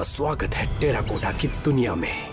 आपका स्वागत है टेराकोटा की दुनिया में।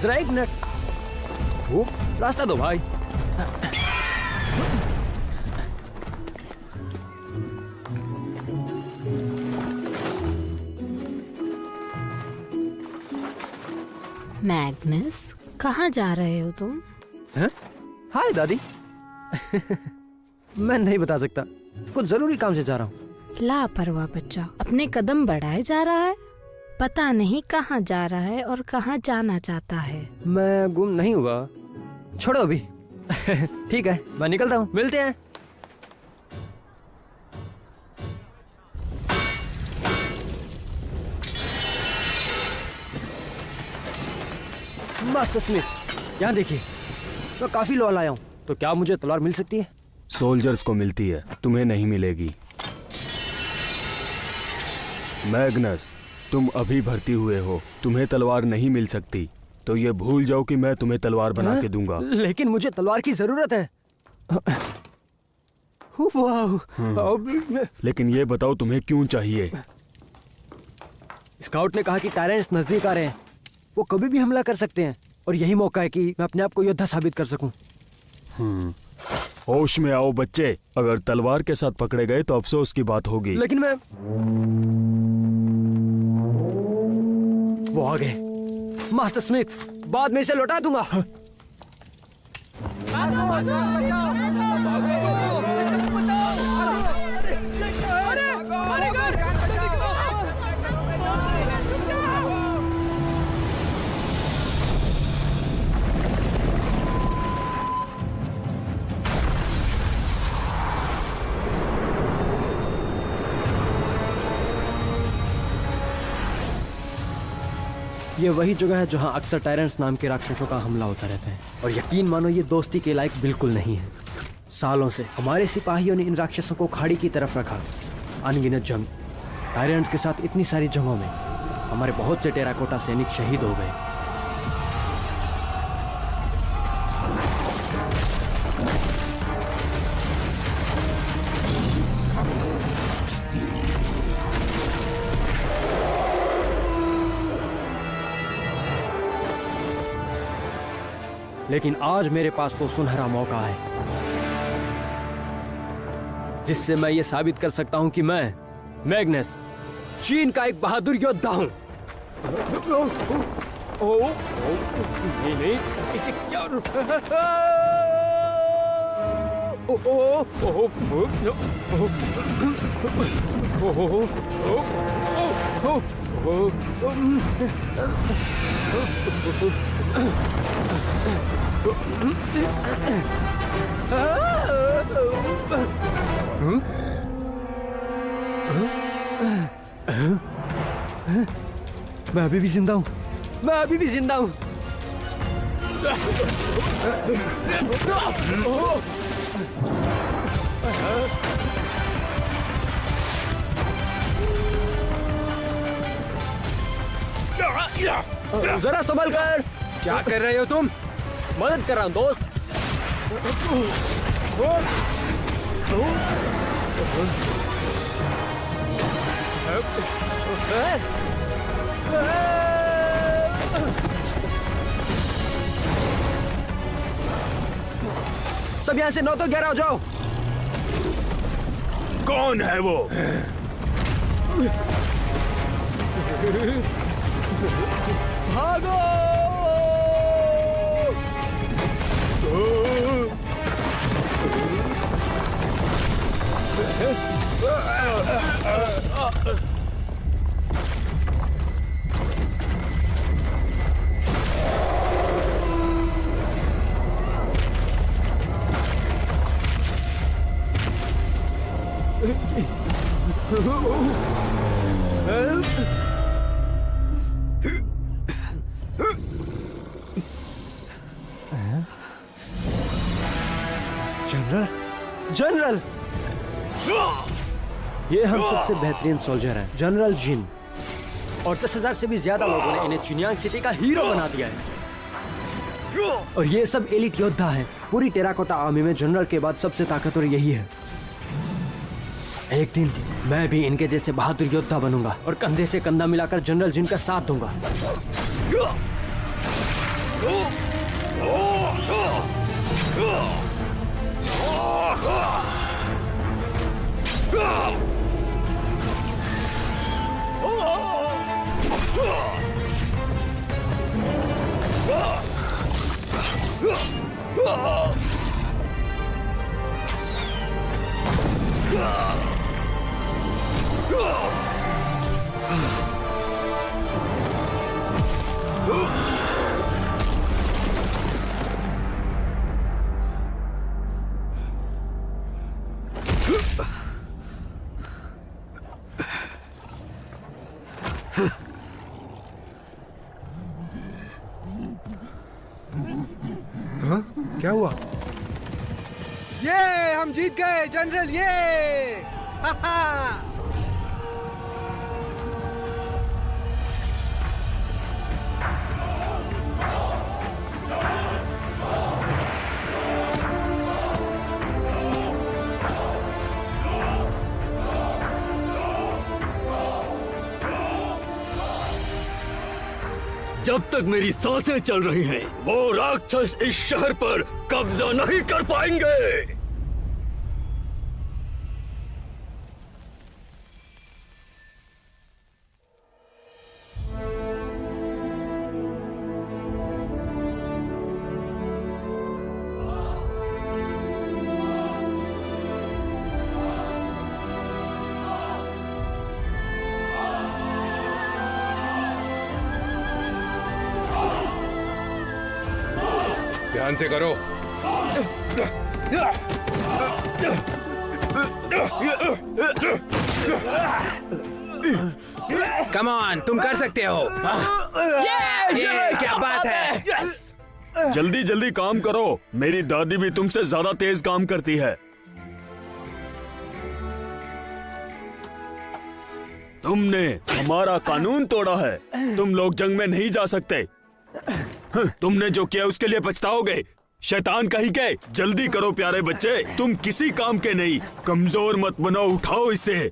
जरा एक मिनट, वो रास्ता दो भाई। मैग्नस, कहाँ जा रहे हो तुम? हाय दादी। मैं नहीं बता सकता, कुछ जरूरी काम से जा रहा हूँ। लापरवाह बच्चा अपने कदम बढ़ाए जा रहा है, पता नहीं कहाँ जा रहा है और कहाँ जाना चाहता है। मैं गुम नहीं हुआ, छोड़ो अभी। ठीक है, मैं निकलता हूँ, मिलते हैं। मास्टर स्मिथ, यहाँ देखिए, मैं काफी लोहा लाया हूँ, तो क्या मुझे तलवार मिल सकती है? सोल्जर्स को मिलती है, तुम्हें नहीं मिलेगी। मैग्नस, तुम अभी भर्ती हुए हो, तुम्हें तलवार नहीं मिल सकती, तो ये भूल जाओ कि मैं तुम्हें तलवार बना के दूंगा। लेकिन मुझे तलवार की जरूरत है। लेकिन ये बताओ तुम्हें क्यों चाहिए? स्काउट ने कहा कि टायरेंट्स नजदीक आ रहे हैं, वो कभी भी हमला कर सकते हैं, और यही मौका है कि मैं अपने आप को योद्धा साबित कर सकूं। होश में आओ बच्चे, अगर तलवार के साथ पकड़े गए तो अफसोस की बात होगी। लेकिन मैं... वो आ गए। मास्टर स्मिथ, बाद में इसे लौटा दूंगा। ये वही जगह है जहां अक्सर टायरेंट्स नाम के राक्षसों का हमला होता रहता है, और यकीन मानो ये दोस्ती के लायक बिल्कुल नहीं है। सालों से हमारे सिपाहियों ने इन राक्षसों को खाड़ी की तरफ रखा। अनगिनत जंग, टायरेंट्स के साथ इतनी सारी जंगों में हमारे बहुत से टेराकोटा सैनिक शहीद हो गए। लेकिन आज मेरे पास वो सुनहरा मौका है जिससे मैं ये साबित कर सकता हूं कि मैं मैग्नस चीन का एक बहादुर योद्धा हूं। नहीं, क्या? मैं अभी भी जिंदा हूँ, मैं अभी भी जिंदा हूँ। जरा संभल कर। क्या कर रहे हो तुम? मदद कर रहा हूँ दोस्त। सब यहाँ से 9 तो 11 हो जाओ। कौन है वो? भागो! जनरल, जनरल, ये हम सबसे बेहतरीन सोल्जर हैं, जनरल जिन। और 10,000 से भी ज्यादा लोगों ने इन्हें चिनियांग सिटी का हीरो बना दिया है। और ये सब एलिट योद्धा हैं। पूरी टेराकोटा आर्मी में जनरल के बाद सबसे ताकतवर यही है। एक दिन मैं भी इनके जैसे बहादुर योद्धा बनूंगा और कंधे से कंधा मिलाकर जनरल जिन का साथ दूंगा। क्या हुआ? ये हम जीत गए जनरल, ये हा हा। जब तक मेरी सांसें चल रही हैं, वो राक्षस इस शहर पर कब्जा नहीं कर पाएंगे। ध्यान से करो। कम ऑन, तुम कर सकते हो। ये क्या बात है? जल्दी जल्दी काम करो। मेरी दादी भी तुमसे ज्यादा तेज काम करती है। तुमने हमारा कानून तोड़ा है। तुम लोग जंग में नहीं जा सकते। तुमने जो किया उसके लिए पछताओगे। शैतान कहीं के। जल्दी करो प्यारे बच्चे, तुम किसी काम के नहीं। कमजोर मत बनो, उठाओ इसे।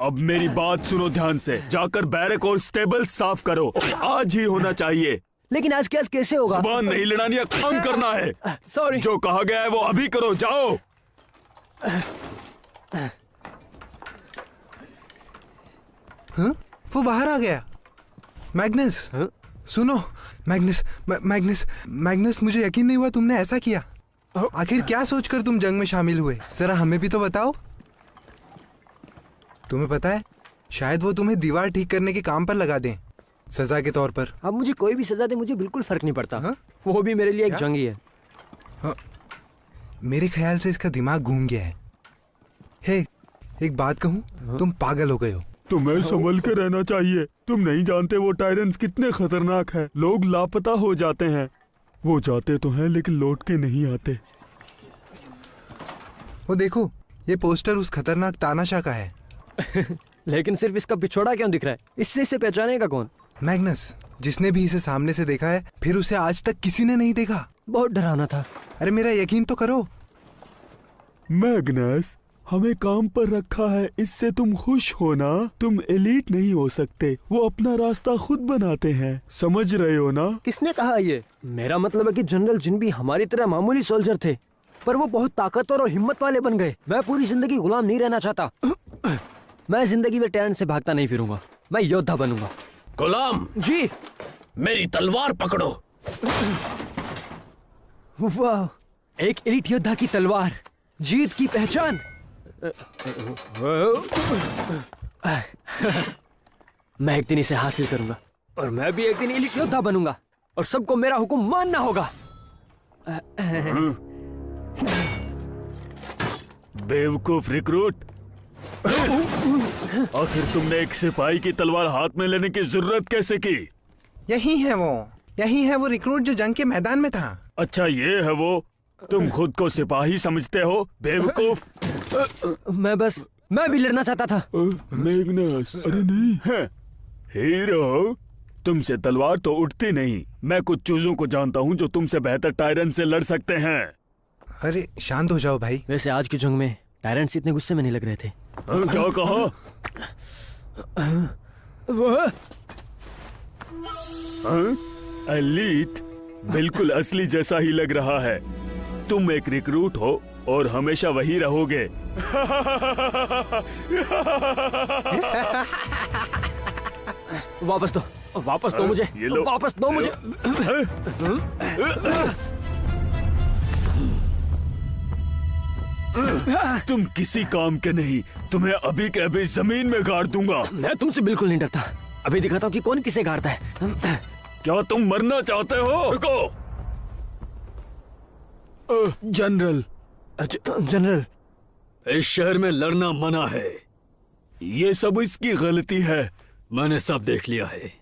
अब मेरी बात सुनो ध्यान से। जाकर बैरक और स्टेबल साफ करो। आज ही होना चाहिए। लेकिन आज कैसे होगा? जुबान नहीं लड़ानी है, काम करना है। सॉरी। जो कहा गया है वो अभी करो, जाओ। हाँ? वो बाहर आ गया। मैग्नस, सुनो। मैग्नस, मुझे यकीन नहीं हुआ तुमने ऐसा किया। आखिर क्या सोचकर तुम जंग में शामिल हुए? जरा हमें भी तो बताओ। तुम्हें पता है, शायद वो तुम्हें दीवार ठीक करने के काम पर लगा दें, सजा के तौर पर। अब मुझे कोई भी सजा दे, मुझे बिल्कुल फर्क नहीं पड़ता। हाँ? वो भी मेरे लिए एक क्या? जंगी है। हाँ। मेरे ख्याल से इसका दिमाग घूम गया है। हे, एक बात कहूँ, तुम पागल हो गए हो। तुम्हें संभल के रहना चाहिए। तुम नहीं जानते वो टायरेंट्स कितने खतरनाक हैं। लोग लापता हो जाते हैं। वो जाते तो हैं लेकिन लौट के नहीं आते। वो देखो, ये पोस्टर उस खतरनाक तानाशाह का है। लेकिन सिर्फ इसका पिछोड़ा क्यों दिख रहा है? इससे इसे पहचानेगा कौन? मैग्नस, जिसने भी इसे सामने से देखा है, फिर उसे आज तक किसी ने नहीं देखा। बहुत डरावना था। अरे मेरा यकीन तो करो। मैग्नस, हमें काम पर रखा है, इससे तुम खुश हो ना। तुम एलीट नहीं हो सकते। वो अपना रास्ता खुद बनाते हैं, समझ रहे हो ना? किसने कहा ये? मेरा मतलब है कि जनरल जिन भी हमारी तरह मामूली सोल्जर थे, पर वो बहुत ताकतवर और हिम्मत वाले बन गए। मैं पूरी जिंदगी गुलाम नहीं रहना चाहता। मैं जिंदगी में टैलेंट से भागता नहीं फिरूंगा। मैं योद्धा बनूंगा। गुलाम जी। मेरी तलवार पकड़ो। वाह, एक एलिट योद्धा की तलवार, जीत की पहचान। मैं एक दिन इसे हासिल करूंगा और मैं भी एक दिन एलिट योद्धा बनूंगा और सबको मेरा हुक्म मानना होगा। बेवकूफ रिक्रूट। आखिर तुमने एक सिपाही की तलवार हाथ में लेने की जरूरत कैसे की? यही है वो रिक्रूट जो जंग के मैदान में था। अच्छा ये है वो? तुम खुद को सिपाही समझते हो बेवकूफ? मैं भी लड़ना चाहता था। मैग्नस, अरे नहीं। हीरो, तुमसे तलवार तो उठती नहीं। मैं कुछ चूजों को जानता हूँ जो तुमसे बेहतर टायरन से लड़ सकते हैं। अरे शांत हो जाओ भाई। वैसे आज की जंग में टायरेंट्स इतने गुस्से में नहीं लग रहे थे। क्या कहा? एलीट बिल्कुल असली जैसा ही लग रहा है। तुम एक रिक्रूट हो और हमेशा वही रहोगे। वापस दो मुझे। ये लो। वापस दो मुझे। तुम किसी काम के नहीं। तुम्हें अभी के अभी जमीन में गाड़ दूंगा। मैं तुमसे बिल्कुल नहीं डरता। अभी दिखाता हूँ कि कौन किसे गाड़ता है। क्या तुम मरना चाहते हो? रुको। जनरल, जनरल, इस शहर में लड़ना मना है। ये सब इसकी गलती है। मैंने सब देख लिया है।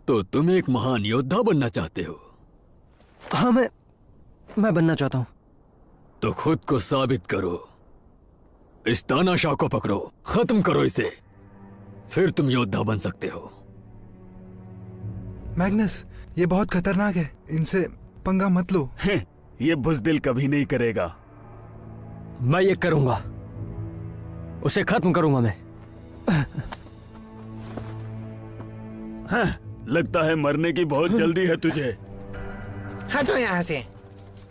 तो तुम एक महान योद्धा बनना चाहते हो? हाँ, मैं बनना चाहता हूँ। तो खुद को साबित करो। इस तानाशाह को पकड़ो, खत्म करो इसे, फिर तुम योद्धा बन सकते हो। मैग्नस, ये बहुत खतरनाक है, इनसे पंगा मत लो। ये बुज़दिल कभी नहीं करेगा। मैं ये करूंगा, उसे खत्म करूंगा मैं। लगता है मरने की बहुत जल्दी है तुझे। हटो यहाँ से,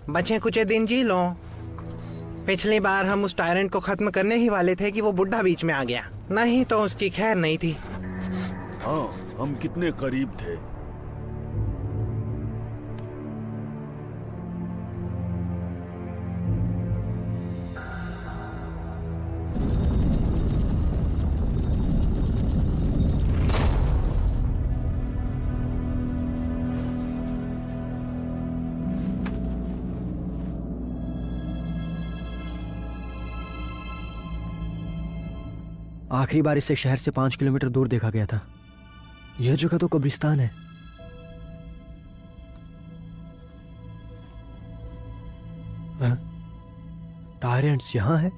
बचे कुछ दिन जी लो। पिछली बार हम उस टायरेंट को खत्म करने ही वाले थे कि वो बुढ़ा बीच में आ गया, नहीं तो उसकी खैर नहीं थी। हाँ, हम कितने करीब थे। आखिरी बार इसे शहर से 5 किलोमीटर दूर देखा गया था। यह जगह तो कब्रिस्तान है। टायरेंट्स यहाँ है?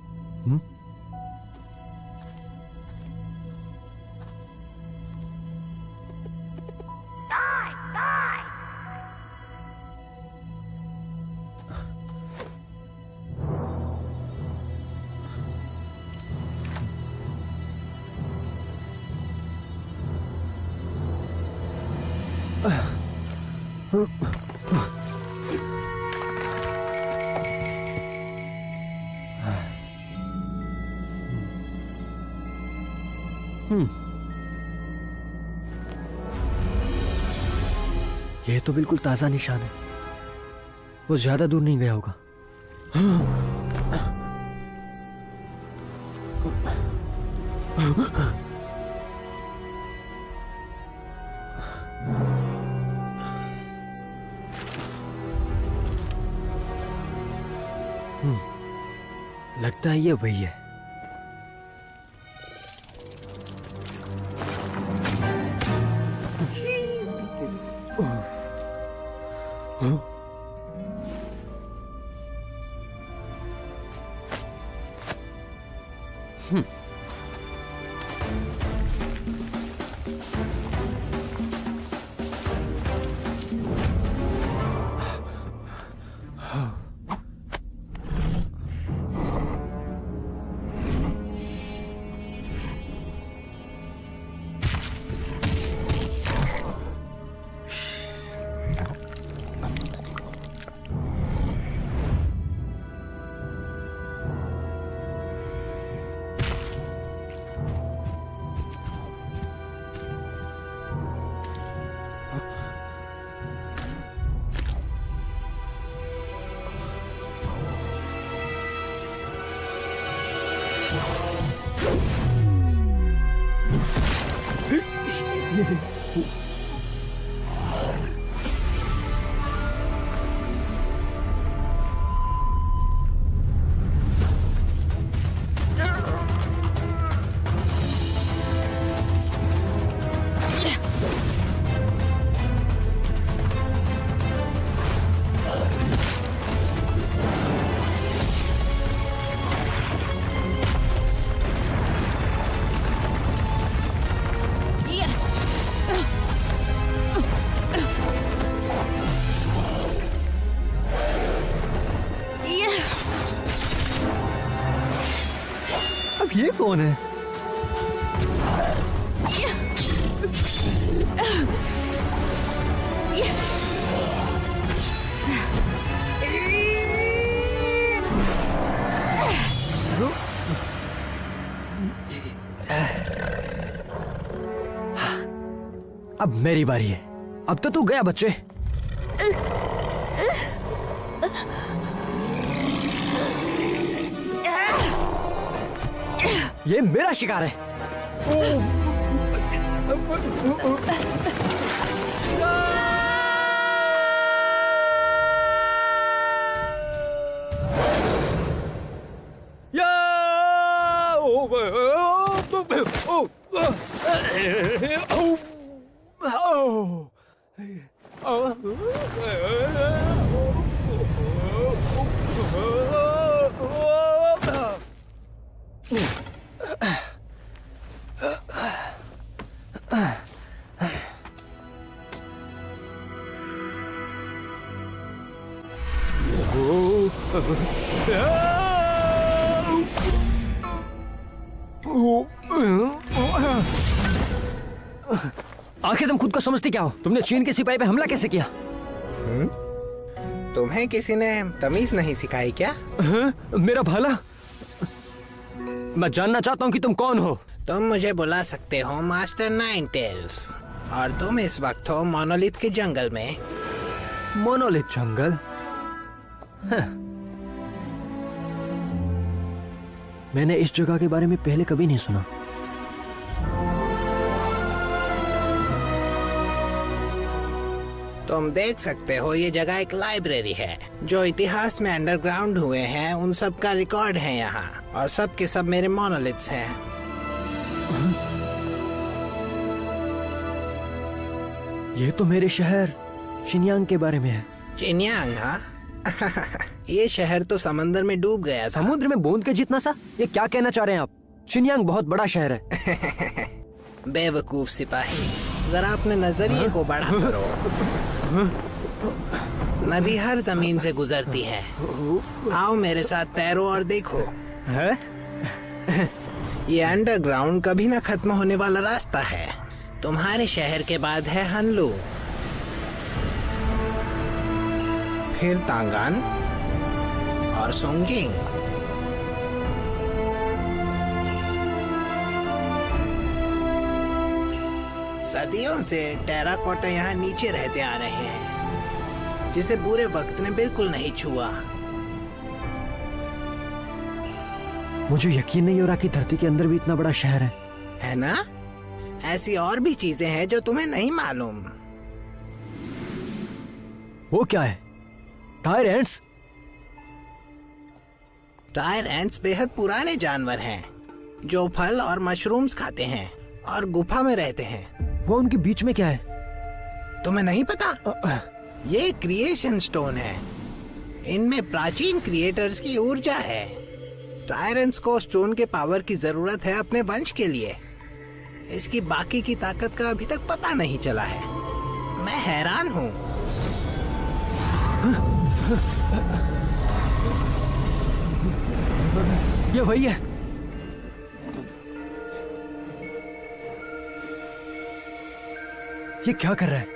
यह तो बिल्कुल ताजा निशान है। वो ज्यादा दूर नहीं गया होगा। लगता है ये वही है। अब ये कौन है? अब मेरी बारी है। अब तो तू गया बच्चे। ये मेरा शिकार है। आखिर तुम खुद को समझती क्या हो? तुमने चीन के सिपाही पे हमला कैसे किया? तुम्हें किसी ने तमीज नहीं सिखाई क्या? मेरा भाला, मैं जानना चाहता हूँ कि तुम कौन हो। तुम मुझे बुला सकते हो मास्टर नाइन टेल्स, और तुम इस वक्त हो मोनोलिथ के जंगल में। मोनोलिथ जंगल? मैंने इस जगह के बारे में पहले कभी नहीं सुना। तुम देख सकते हो ये जगह एक लाइब्रेरी है। जो इतिहास में अंडरग्राउंड हुए हैं उन सब का रिकॉर्ड है यहाँ, और सब के सब मेरे मोनोलिथ्स हैं। ये तो मेरे शहर शिनयांग के बारे में है। चिन्यांग? हाँ। ये शहर तो समंदर में डूब गया था। समुद्र में बूंद के जितना सा? ये क्या कहना चाह रहे हैं आप? शिनयांग बहुत बड़ा शहर है। बेवकूफ सिपाही, जरा अपने नजरिए को बड़ा करो। नदी हर जमीन से गुजरती है। आओ मेरे साथ तैरो और देखो। है? ये अंडरग्राउंड कभी ना खत्म होने वाला रास्ता है। तुम्हारे शहर के बाद है हनलू, फिर तांगान और सोंगिंग। सदियों से टेराकोटा यहाँ नीचे रहते आ रहे हैं, जिसे बुरे वक्त ने बिल्कुल नहीं छुआ। मुझे यकीन नहीं हो रहा कि धरती के अंदर भी इतना बड़ा शहर है ना? ऐसी और भी चीजें हैं जो तुम्हें नहीं मालूम। वो क्या है? Tyre ants? टायर एंट्स बेहद पुराने जानवर हैं जो फल और मशरूम्स खाते हैं और गुफा में रहते हैं। वो उनके बीच में क्या है? तुम्हें नहीं पता? ये क्रिएशन स्टोन है। इनमें प्राचीन क्रिएटर्स की ऊर्जा है। टायरेंट्स को स्टोन के पावर की जरूरत है अपने वंश के लिए। इसकी बाकी की ताकत का अभी तक पता नहीं चला है। मैं हैरान हूँ। ये वही है। ये क्या कर रहा है?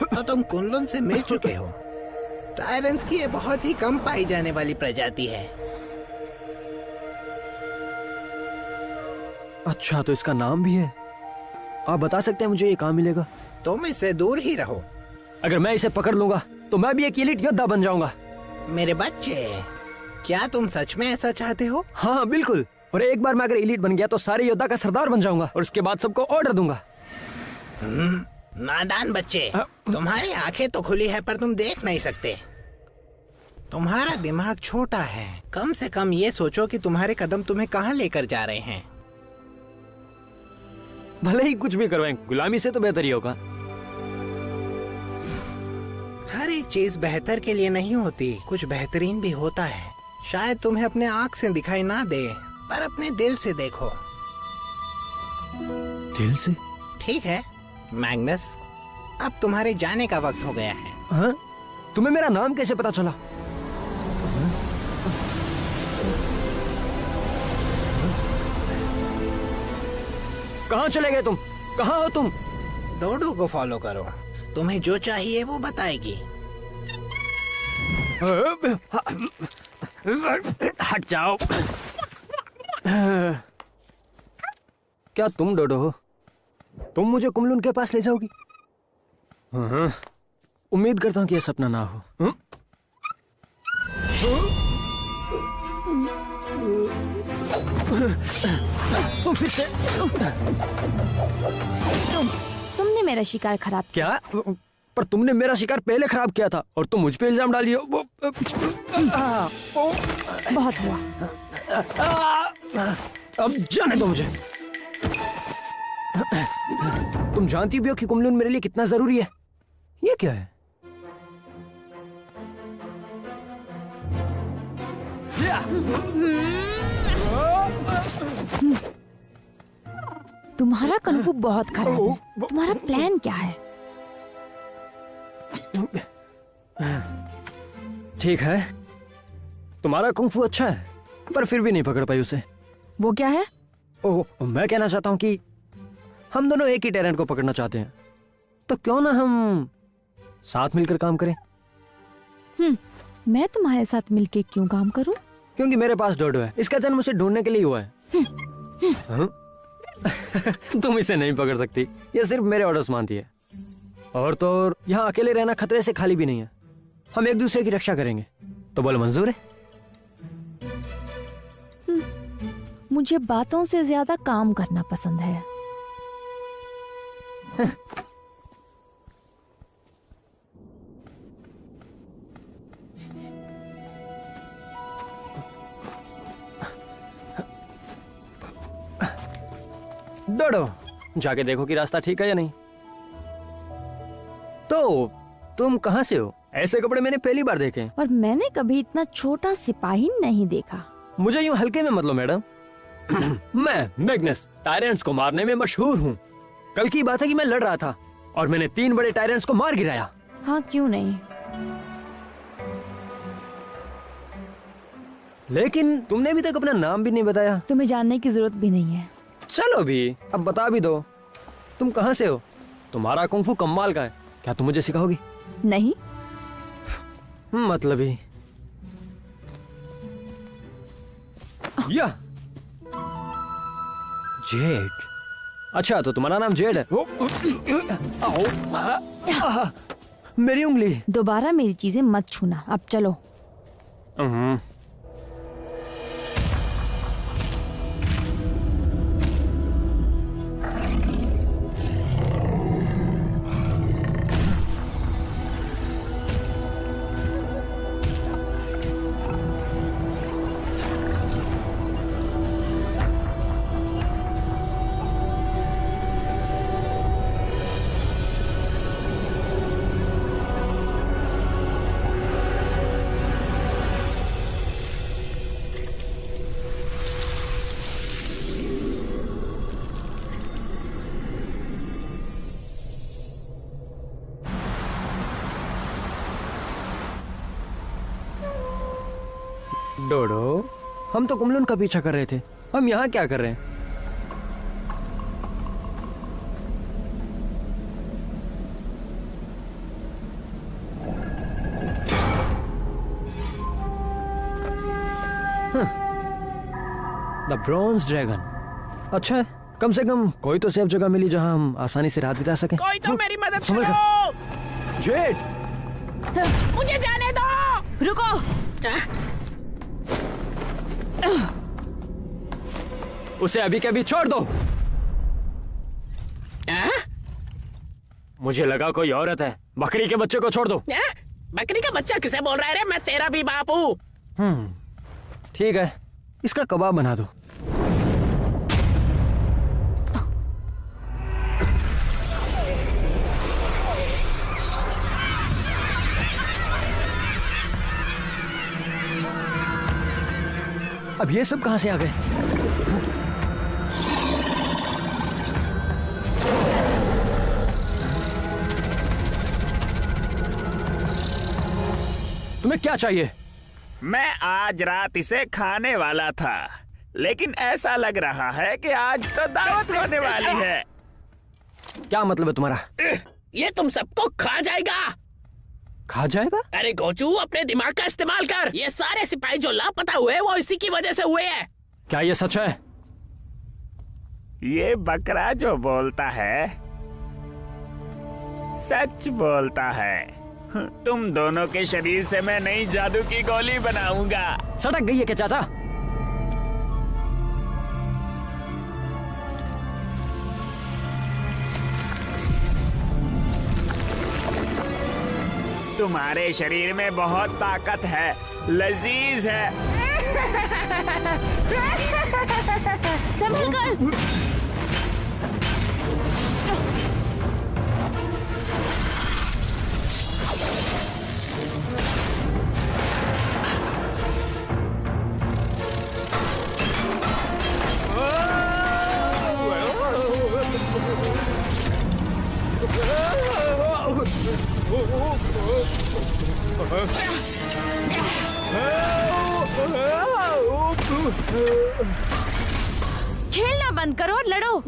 तो तुम कुनलुन से मिल चुके हो। टायरेंट्स की ये बहुत ही कम पाई जाने वाली प्रजाति है। अच्छा, तो इसका नाम भी है। आप बता सकते हैं मुझे ये कहाँ मिलेगा? तुम इससे दूर ही रहो। अगर मैं इसे पकड़ लूंगा तो मैं भी एक एलीट योद्धा बन जाऊंगा। मेरे बच्चे, क्या तुम सच में ऐसा चाहते हो? हाँ बिल्कुल। और एक बार मैं अगर एलीट बन गया तो सारे योद्धा का सरदार बन जाऊंगा और उसके बाद सबको ऑर्डर दूंगा। नादान बच्चे, तुम्हारी आंखें तो खुली है पर तुम देख नहीं सकते। तुम्हारा दिमाग छोटा है। कम से कम ये सोचो कि तुम्हारे कदम तुम्हें कहाँ लेकर जा रहे हैं। भले ही कुछ भी करवाएं, गुलामी से तो बेहतर ही होगा। हर एक चीज बेहतर के लिए नहीं होती, कुछ बेहतरीन भी होता है। शायद तुम्हें अपने आँख से दिखाई ना दे, पर अपने दिल से देखो। दिल से? ठीक है मैग्नस, अब तुम्हारे जाने का वक्त हो गया है। हाँ? तुम्हें मेरा नाम कैसे पता चला? कहाँ चले गए तुम? कहाँ हो तुम? डोडो को फॉलो करो, तुम्हें जो चाहिए वो बताएगी। हट जाओ। क्या तुम डोडो हो? तुम मुझे कुमलून के पास ले जाओगी? हाँ, उम्मीद करता हूँ कि यह सपना ना हो। तुम फिर से तुमने मेरा शिकार खराब क्या? पर तुमने मेरा शिकार पहले खराब किया था और तुम मुझ पे इल्जाम डाली हो। बहुत हुआ। अब जाने दो मुझे। तुम जानती भी हो कि कुमलून मेरे लिए कितना जरूरी है। ये क्या है? तुम्हारा कन्फू बहुत खराब है। तुम्हारा प्लान क्या है? ठीक है, तुम्हारा कुंफू अच्छा है, पर फिर भी नहीं पकड़ पाई उसे। वो क्या है? ओह, मैं कहना चाहता हूँ कि हम दोनों एक ही टैरेंट को पकड़ना चाहते हैं, तो क्यों ना हम साथ मिलकर काम करें? मैं तुम्हारे साथ मिलके क्यों काम करूं? क्योंकि मेरे पास डोडो है, इसका जन्म उसे ढूंढने के लिए हुआ है। हाँ? तुम इसे नहीं पकड़ सकती, ये सिर्फ मेरे ऑर्डर्स मानती है। और तो और यहाँ अकेले रहना खतरे से खाली भी नहीं है। हम एक दूसरे की रक्षा करेंगे, तो बोलो मंजूर है? मुझे बातों से ज्यादा काम करना पसंद है। डोडो, जाके देखो कि रास्ता ठीक है या नहीं। तो तुम कहाँ से हो? ऐसे कपड़े मैंने पहली बार देखे। और मैंने कभी इतना छोटा सिपाही नहीं देखा। मुझे यूं हल्के में मत लो मैडम। मैं मैग्नस टायरेंट्स को मारने में मशहूर हूँ। कल की बात है कि मैं लड़ रहा था और मैंने 3 बड़े टायरेंट्स को मार गिराया। हाँ, क्यों नहीं। लेकिन तुमने अभी तक अपना नाम भी नहीं बताया। तुम्हें जानने की जरूरत भी नहीं है। चलो भी, अब बता भी दो, तुम कहाँ से हो? तुम्हारा कुंफू कमाल का है, क्या तुम मुझे सिखाओगी? नहीं। मतलब ही या जेड। अच्छा, तो तुम्हारा नाम जेड है। मेरी उंगली। दोबारा मेरी चीजें मत छूना। अब चलो। डोडो, हम तो कुमलून का पीछा कर रहे थे, हम यहाँ क्या कर रहे हैं? The bronze dragon. अच्छा है, कम से कम कोई तो सेफ जगह मिली जहां हम आसानी से रात बिता सकें। कोई तो मेरी मदद समझ करो। जेड, मुझे जाने दो। रुको। उसे अभी के अभी छोड़ दो। मुझे लगा कोई औरत है। बकरी के बच्चे को छोड़ दो। बकरी का बच्चा किसे बोल रहा है रे? मैं तेरा भी बाप हूँ। ठीक है, इसका कबाब बना दो। अब ये सब कहां से आ गए? तुम्हें क्या चाहिए? मैं आज रात इसे खाने वाला था, लेकिन ऐसा लग रहा है कि आज तो दावत होने वाली है। क्या मतलब है तुम्हारा? ये तुम सबको खा जाएगा। खा जाएगा? अरे गोचू, अपने दिमाग का इस्तेमाल कर। ये सारे सिपाही जो लापता हुए वो इसी की वजह से हुए हैं। क्या ये सच है? ये बकरा जो बोलता है सच बोलता है। तुम दोनों के शरीर से मैं नई जादू की गोली बनाऊंगा। सड़क गई है क्या चाचा? तुम्हारे शरीर में बहुत ताकत है, लजीज है। संभल कर। खेलना बंद करो और लड़ो।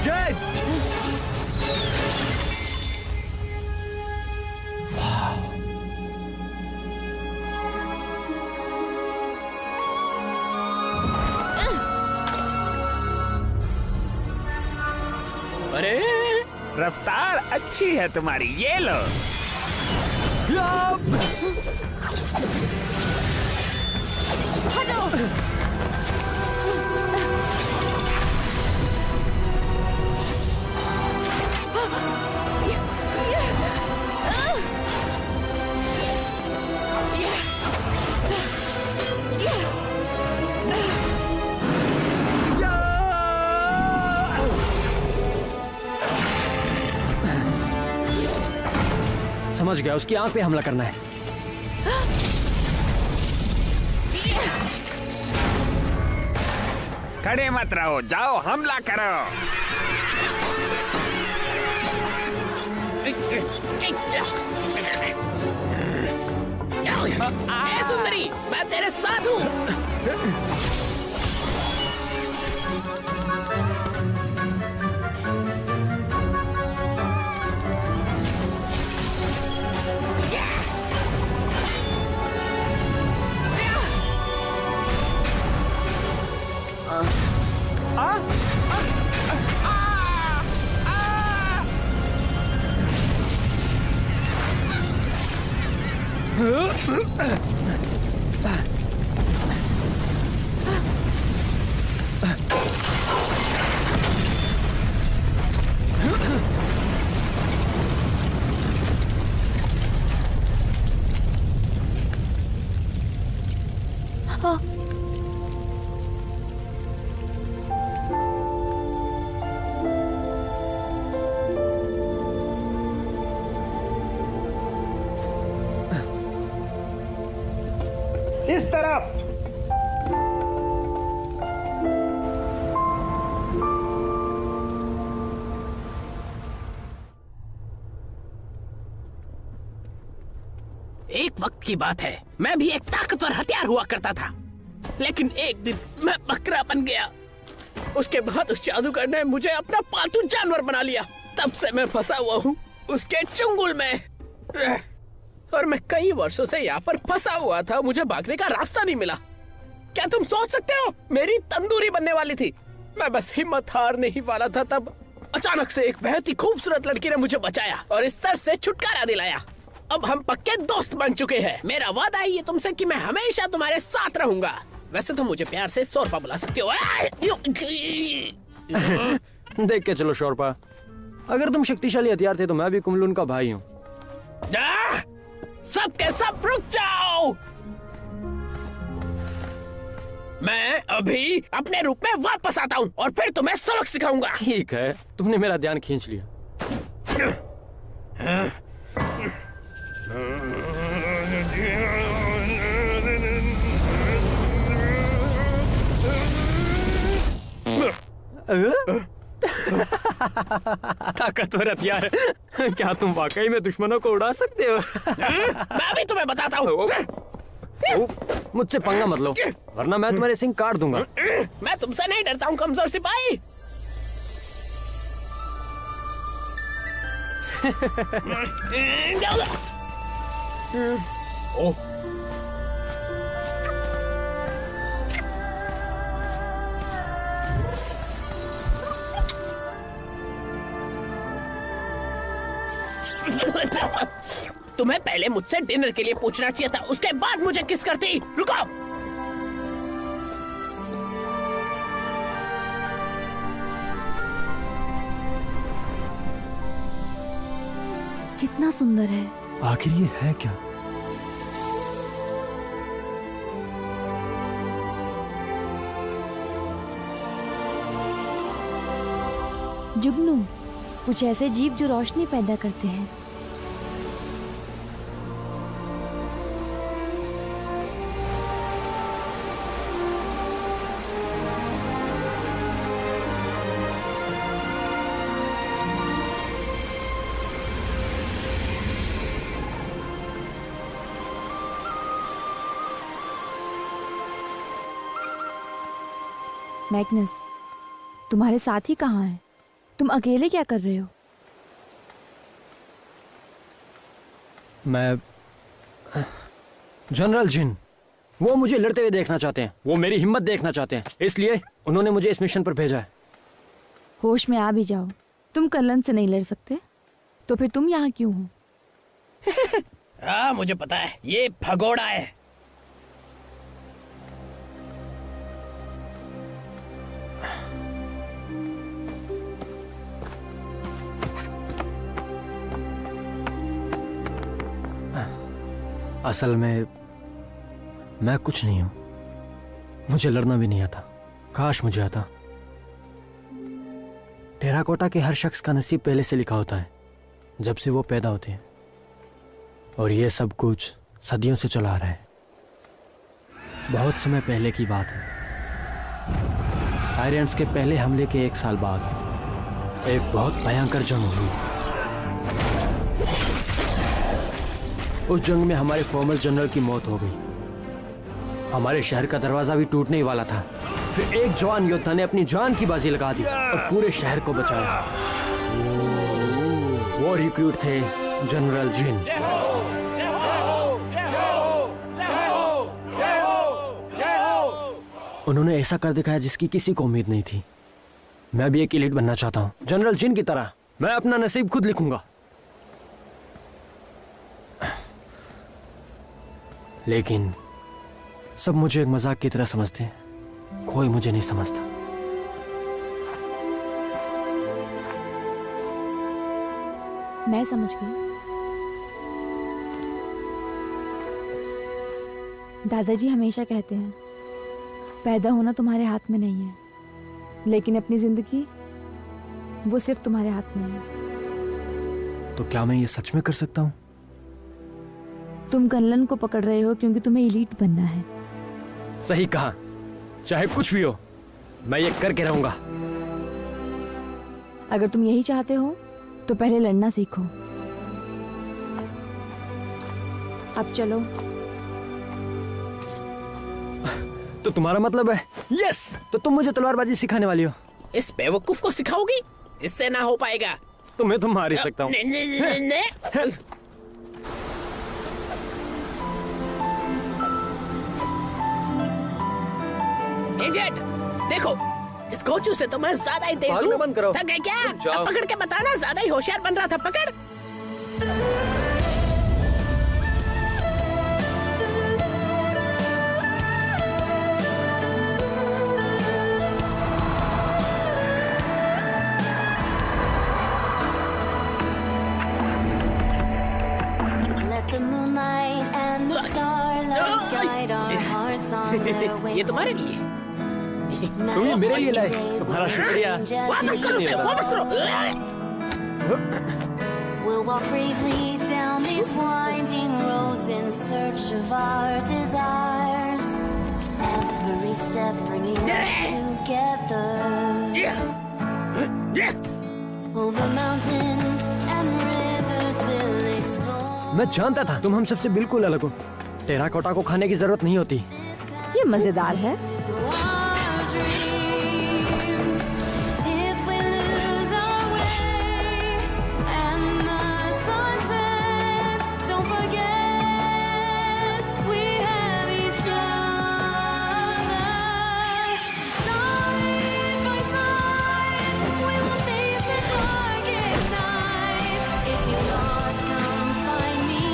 जय! अरे रफ्तार अच्छी है तुम्हारी, ये लो। हटो। समझ गया, उसकी आंख पे हमला करना है। खड़े मत रहो, जाओ हमला करो। ए सुंदरी, मैं तेरे साथ हूँ। इस तरफ। एक वक्त की बात है, मैं भी एक ताकतवर हथियार हुआ करता था, लेकिन एक दिन मैं बकरा बन गया। उसके बाद उस जादूगर ने मुझे अपना पालतू जानवर बना लिया। तब से मैं फंसा हुआ हूँ उसके चुंगल में, और मैं कई वर्षों से यहाँ पर फंसा हुआ था। मुझे भागने का रास्ता नहीं मिला। क्या तुम सोच सकते हो, मेरी तंदूरी बनने वाली थी। मैं बस हिम्मत हारने ही वाला था, तब अचानक से एक बहुत ही खूबसूरत लड़की ने मुझे बचाया और इस तरह से छुटकारा दिलाया। अब हम पक्के दोस्त बन चुके हैं। मेरा वादा है ये तुमसे कि मैं हमेशा तुम्हारे साथ रहूंगा। वैसे तुम मुझे प्यार से शोरपा बुला सकते हो। देख के चलो शोरपा, अगर तुम शक्तिशाली हथियार थे तो मैं भी कुमलून का भाई हूँ। सब के सब रुक जाओ। मैं अभी अपने रूप में वापस आता हूँ और फिर तुम्हें सबक सिखाऊंगा। ठीक है, तुमने मेरा ध्यान खींच लिया। ताकतवर हथियार। क्या तुम वाकई में दुश्मनों को उड़ा सकते हो? मैं भी तुम्हें बताता हूँ। मुझसे पंगा मत लो, वरना मैं तुम्हारे सिंग काट दूंगा। मैं तुमसे नहीं डरता हूँ कमजोर सिपाही। तुम्हें पहले मुझसे डिनर के लिए पूछना चाहिए था, उसके बाद मुझे किस करती। रुको। कितना सुंदर है। आखिर ये है क्या? जुगनू, कुछ ऐसे जीव जो रोशनी पैदा करते हैं। मैग्नस, तुम्हारे साथी कहाँ हैं? तुम अकेले क्या कर रहे हो? मैं जनरल जिन, वो मुझे लड़ते हुए देखना चाहते हैं, वो मेरी हिम्मत देखना चाहते हैं, इसलिए उन्होंने मुझे इस मिशन पर भेजा है। होश में आ भी जाओ, तुम कलन से नहीं लड़ सकते, तो फिर तुम यहाँ क्यों हो? हाँ मुझे पता है, ये भगोड़ा है। असल में मैं कुछ नहीं हूं, मुझे लड़ना भी नहीं आता। काश मुझे आता। टेराकोटा के हर शख्स का नसीब पहले से लिखा होता है, जब से वो पैदा होते हैं, और ये सब कुछ सदियों से चला आ रहा है। बहुत समय पहले की बात है। टायरेंट्स के पहले हमले के 1 साल बाद एक बहुत भयंकर जंग हुई। उस जंग में हमारे फॉर्मर जनरल की मौत हो गई। हमारे शहर का दरवाजा भी टूटने ही वाला था। फिर एक जवान योद्धा ने अपनी जान की बाजी लगा दी और पूरे शहर को बचाया। वो रिक्रूट थे जनरल जिन। उन्होंने ऐसा कर दिखाया जिसकी किसी को उम्मीद नहीं थी। मैं भी एक एलीट बनना चाहता हूँ, जनरल जिन की तरह। मैं अपना नसीब खुद लिखूंगा। लेकिन सब मुझे एक मजाक की तरह समझते हैं, कोई मुझे नहीं समझता। मैं समझ गई। दादाजी हमेशा कहते हैं, पैदा होना तुम्हारे हाथ में नहीं है, लेकिन अपनी जिंदगी वो सिर्फ तुम्हारे हाथ में है। तो क्या मैं ये सच में कर सकता हूँ? तुम कनलन को पकड़ रहे हो क्योंकि तुम्हें एलीट बनना है। सही कहा। चाहे कुछ भी हो, मैं ये करके रहूंगा। अगर तुम यही चाहते हो तो पहले लड़ना सीखो। अब चलो। तो तुम्हारा मतलब है यस, तो तुम मुझे तलवारबाजी सिखाने वाली हो? इस बेवकूफ को सिखाओगी? इससे ना हो पाएगा। तुम्हें तो मार ही सकता हूँ। एजेंट, देखो, इस कोचू से तो मैं ज्यादा ही तेज भागना हूँ। बंद करो। थक गए क्या? रुक जाओ। अब पकड़ के बताना, ज्यादा ही होशियार बन रहा था। पकड़। ये तुम्हारे लिए। तुमने मेरे लिए लाए, तुम्हारा शुक्रिया। वापस करो उसे, वापस करो। We'll walk bravely down these winding roads in search of our desires. Every step bringing us together. Over mountains and rivers will explore. मैं जानता था तुम हम सबसे बिल्कुल अलग हो। टेराकोटा को खाने की जरूरत नहीं होती। ये मजेदार है। Our dreams, if we lose our way and the sun sets, don't forget we have each other. Side by side, we will face the darkest night. If you're lost, come find me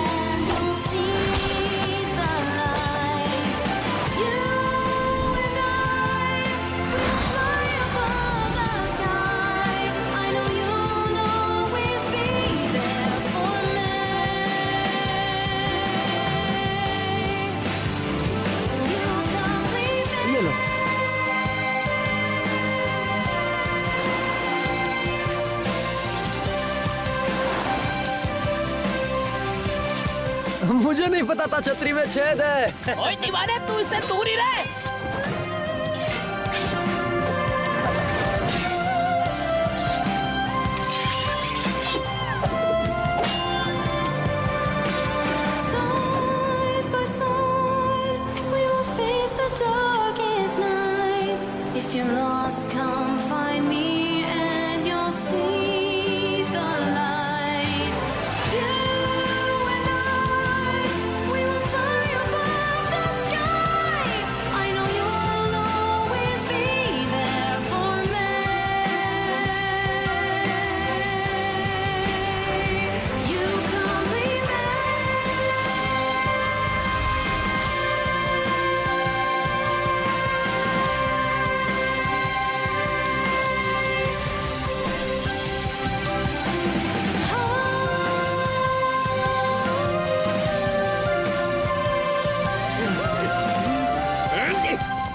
and you'll see the light. You and I will fly above the sky. I know you'll always be there for me. You complete me. ये लो। मुझे नहीं पता था छतरी में छेद है। ओए दीवाने, तू इससे दूर ही रहे। Side by side, we will face the darkest nights. If you're lost, come find me and you'll see the light. You and I, we will fly above the sky. I know you'll always be there for me. You complete me.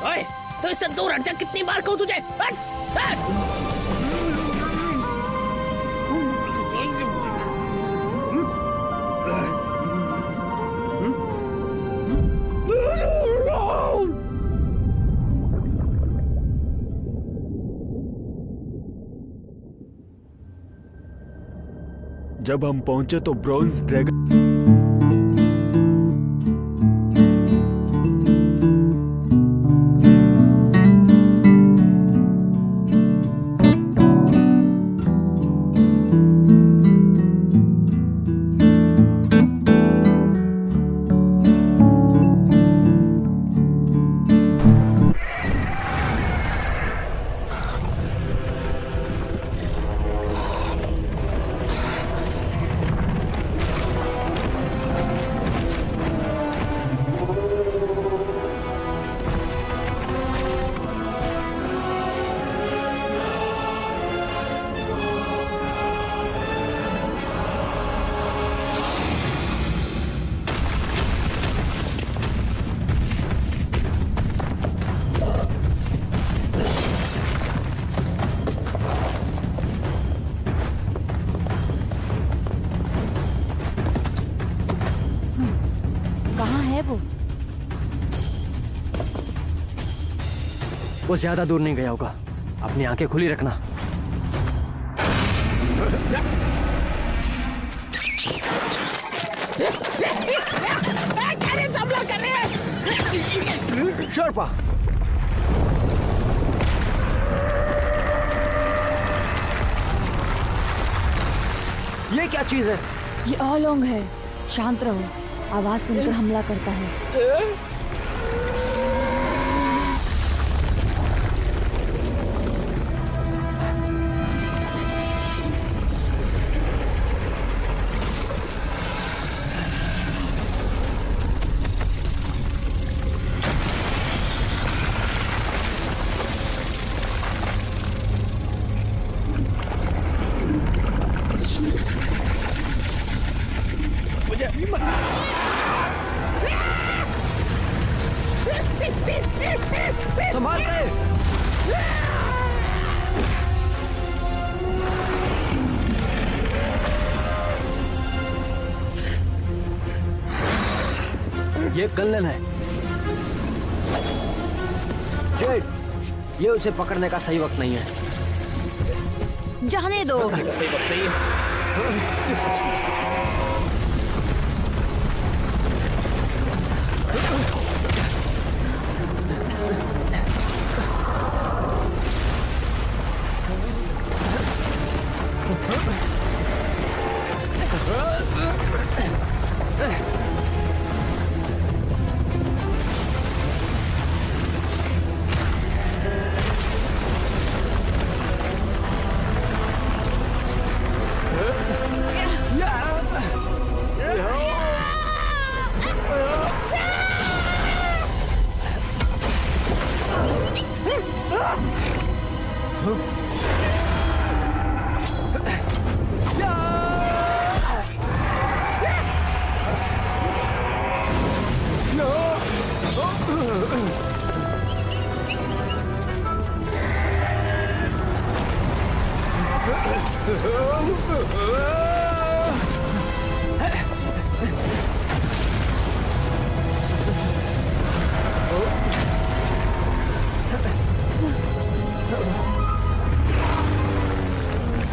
ओए, तू इससे दूर हट जा। कितनी बार कहूँ तुझे? हट, हट। जब हम पहुंचे तो ब्रॉन्ज ड्रैगन कहाँ है वो? वो ज्यादा दूर नहीं गया होगा। अपनी आंखें खुली रखना। अरे हमला कर रहे हैं। शोरपा, ये क्या चीज है? ये ओलोंग है। शांत रहो, आवाज सुनकर हमला करता है। संभाल के। ये कल्लन है। जेड, ये उसे पकड़ने का सही वक्त नहीं है। जाने दो। सही वक्त नहीं है।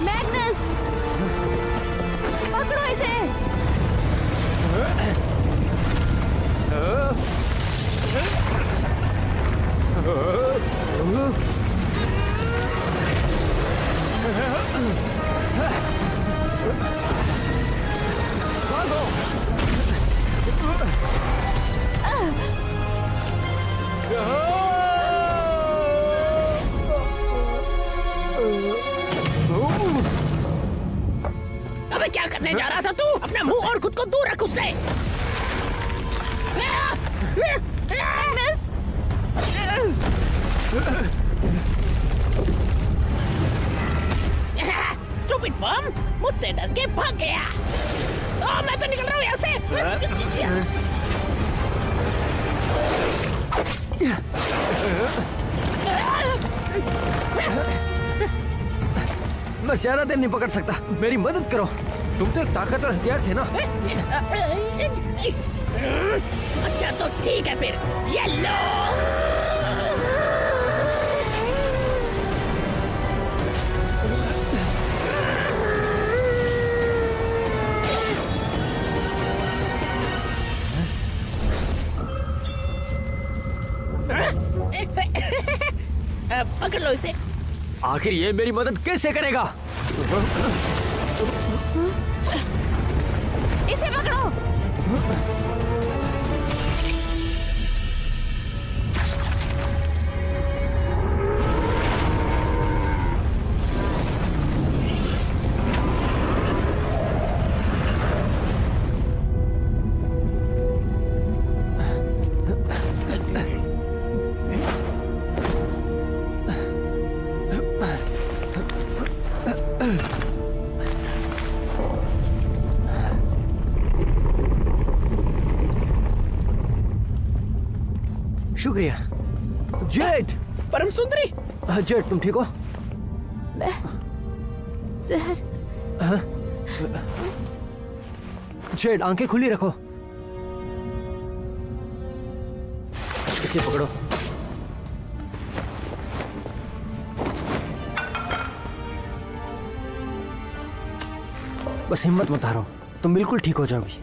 मैग्नस, पकड़ो इसे। अबे क्या करने जा रहा था तू? अपना मुंह और खुद को दूर रख उससे। मैग्नस, स्टूपिड वर्म, मुझसे डर के भाग गया। मैं तो निकल रहा हूँ यहाँ से। मैं ज्यादा देर नहीं पकड़ सकता, मेरी मदद करो। तुम तो एक ताकतवर हथियार थे ना। अच्छा तो ठीक है फिर, ये लो। पकड़ लो इसे। आखिर ये मेरी मदद कैसे करेगा? इसे पकड़ो। शुक्रिया। जेट, परम सुंदरी, जेट तुम ठीक हो? मैं जहर। जेट आंखें खुली रखो। इसे पकड़ो। बस हिम्मत मत हारो, तुम बिल्कुल ठीक हो जाओगी।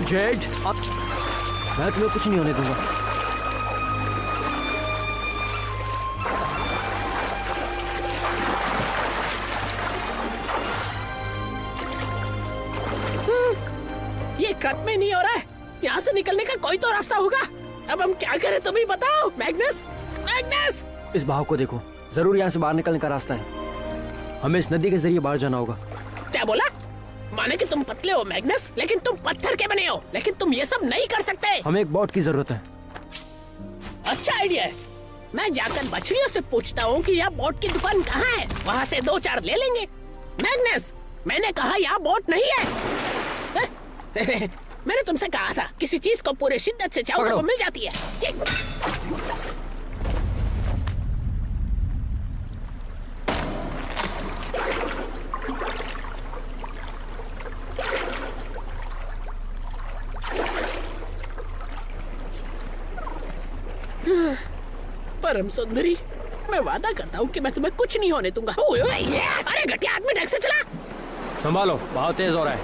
जेड, अब मैं तुम्हें कुछ नहीं होने दूंगा। ये खत्म ही नहीं हो रहा है। यहाँ से निकलने का कोई तो रास्ता होगा। अब हम क्या करें तुम ही बताओ। मैग्नस, मैग्नस, इस बहाव को देखो, जरूर यहाँ से बाहर निकलने का रास्ता है। हमें इस नदी के जरिए बाहर जाना होगा। क्या बोला? माने कि तुम पतले हो मैग्नस, लेकिन तुम पत्थर के बने हो। लेकिन तुम ये सब नहीं कर सकते। हमें एक बोट की जरूरत है। अच्छा आइडिया है। मैं जाकर बछड़ियों से पूछता हूँ कि यहाँ बोट की दुकान कहाँ है। वहाँ से 2-4 ले लेंगे। मैग्नस, मैंने कहा यहाँ बोट नहीं है। मैंने तुमसे कहा था किसी चीज को पूरे शिद्दत से चाहो तो वो मिल जाती है। परम सुंदरी, मैं वादा करता हूँ कि मैं तुम्हें कुछ नहीं होने दूंगा। ओए, ओए, अरे घटिया आदमी, ढंग से चला। संभालो, बहुत तेज हो रहा है।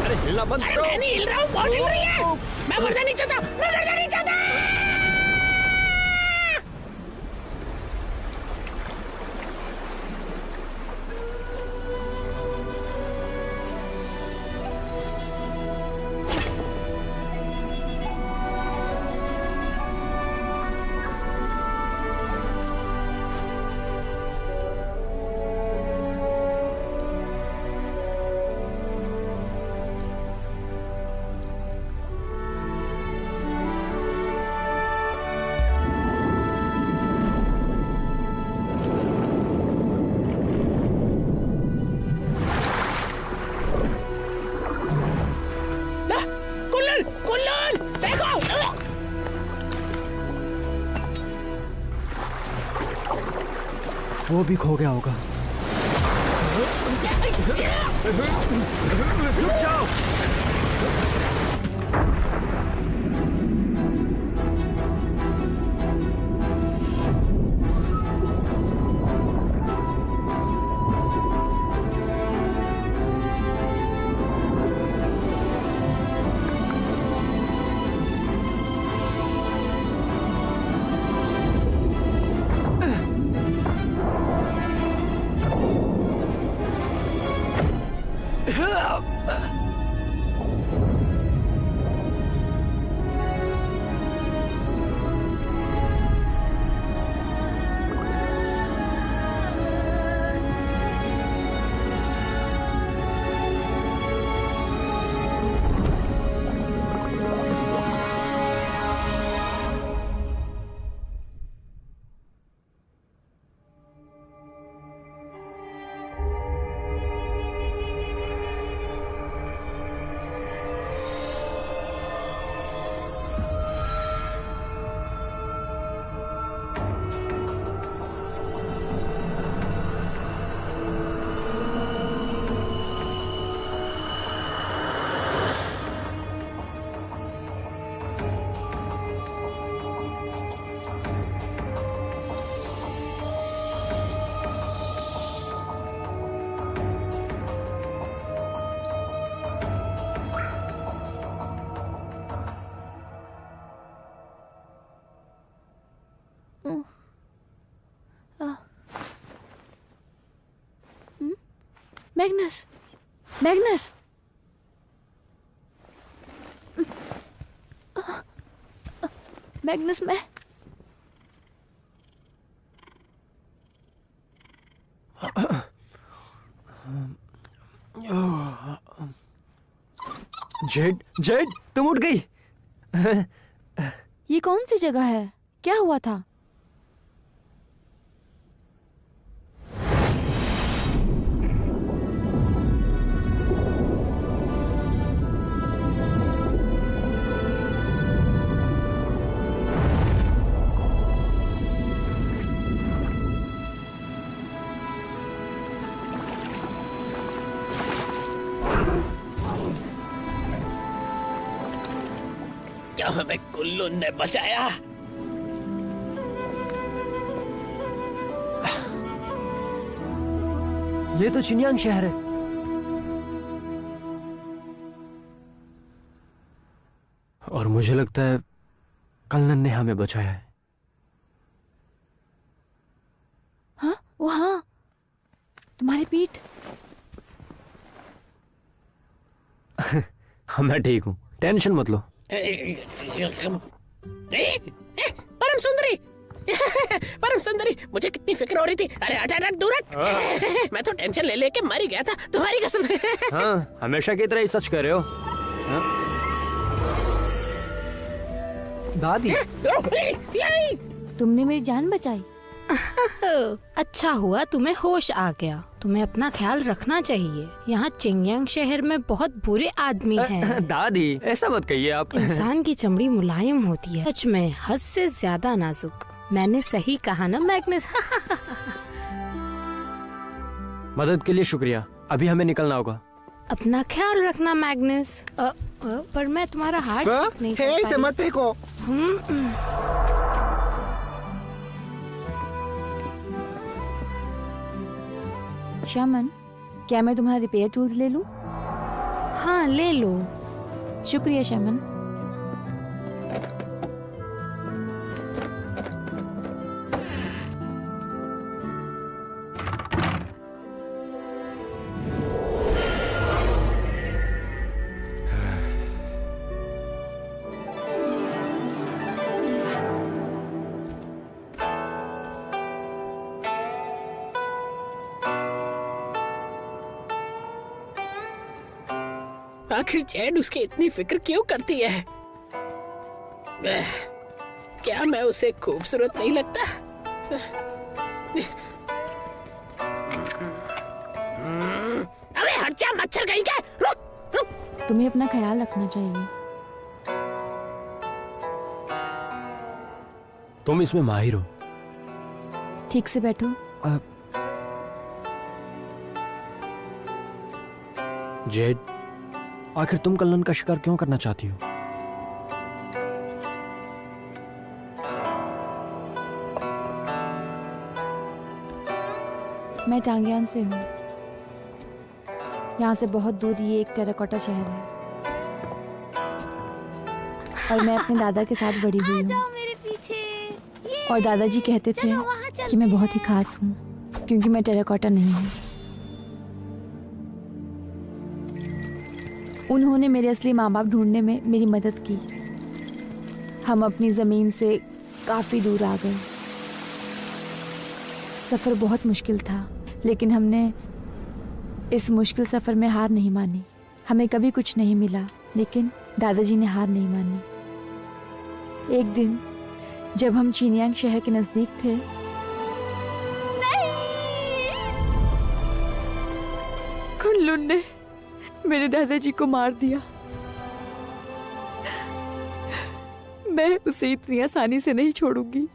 अरे हिलना बंद अरे करो। मैं नहीं हिल रहा हूँ, बहुत हिल रही है। मैं मरना नहीं चाहता, मैं मरना नहीं चाहता। कुल्लू, कुल्लू, देखो। वो भी खो गया होगा। रुक जाओ। मैग्नस, मैग्नस, मैग्नस, मैं जेड, जेड, तुम उठ गई। ये कौन सी जगह है? क्या हुआ था? क्या हमें कुल्लू ने बचाया? ये तो चिनियांग शहर है। और मुझे लगता है कलनन ने हमें बचाया है। हाँ, वो हाँ, तुम्हारी पीठ। हाँ, मैं ठीक हूँ, टेंशन मत लो। परम सुंदरी, परम सुंदरी, मुझे कितनी फिक्र हो रही थी। अरे हट हट हट, दूर हट। मैं तो टेंशन ले लेके मर ही गया था, तुम्हारी कसम। हाँ, हमेशा की तरह ही सच कह रहे हो। हाँ? दादी, तुमने मेरी जान बचाई। अच्छा हुआ तुम्हें होश आ गया। तुम्हें अपना ख्याल रखना चाहिए। यहाँ चिंगयांग शहर में बहुत बुरे आदमी हैं। दादी ऐसा मत कहिए आप। इंसान की चमड़ी मुलायम होती है, सच में हद से ज्यादा नाजुक। मैंने सही कहा ना मैग्नस? मदद के लिए शुक्रिया। अभी हमें निकलना होगा। अपना ख्याल रखना मैग्नस। पर मैं तुम्हारा हार्ट नहीं कर पा इसे रही। मत फेंको। शमन, क्या मैं तुम्हारे रिपेयर टूल्स ले लूं? हाँ ले लो। शुक्रिया शमन। आखिर जैड उसकी इतनी फिक्र क्यों करती है? क्या मैं उसे खूबसूरत नहीं लगता? अबे हट जा मच्छर कहीं का! रुक रुक। तुम्हें अपना ख्याल रखना चाहिए। तुम इसमें माहिर हो। ठीक से बैठो। जेड, आखिर तुम कलन का शिकार क्यों करना चाहती हो? मैं टांग्यान से हूँ। यहाँ से बहुत दूर ये एक टेराकोटा शहर है और मैं अपने दादा के साथ बड़ी हुई हूँ। मेरे पीछे। और दादाजी कहते थे कि मैं बहुत ही खास हूँ क्योंकि मैं टेराकोटा नहीं हूँ। उन्होंने मेरे असली माँ बाप ढूंढने में मेरी मदद की। हम अपनी ज़मीन से काफ़ी दूर आ गए। सफ़र बहुत मुश्किल था, लेकिन हमने इस मुश्किल सफ़र में हार नहीं मानी। हमें कभी कुछ नहीं मिला, लेकिन दादाजी ने हार नहीं मानी। एक दिन जब हम चिनियांग शहर के नज़दीक थे, कुनलुन ने मेरे दादाजी को मार दिया। मैं उसे इतनी आसानी से नहीं छोड़ूंगी।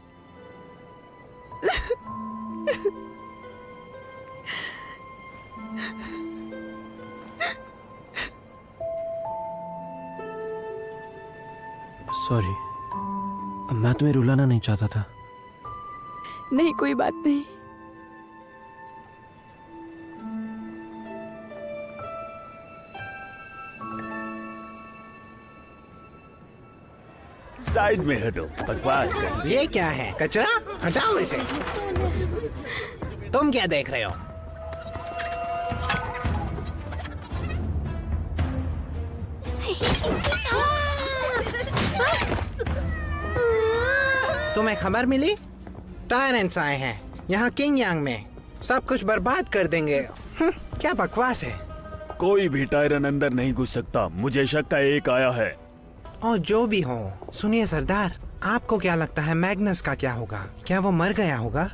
सॉरी, मैं तुम्हें रुलाना नहीं चाहता था। नहीं, कोई बात नहीं। साइड में हटो, बकवास कहीं। ये क्या है? कचरा? हटाओ इसे। तुम क्या देख रहे हो? तुम्हें खबर मिली? टायरेंट्स आए हैं यहाँ किंग यांग में। सब कुछ बर्बाद कर देंगे। क्या बकवास है। कोई भी टायरन अंदर नहीं घुस सकता। मुझे शक है एक आया है। और जो भी हो, सुनिए सरदार, आपको क्या लगता है मैग्नस का क्या होगा? क्या वो मर गया होगा?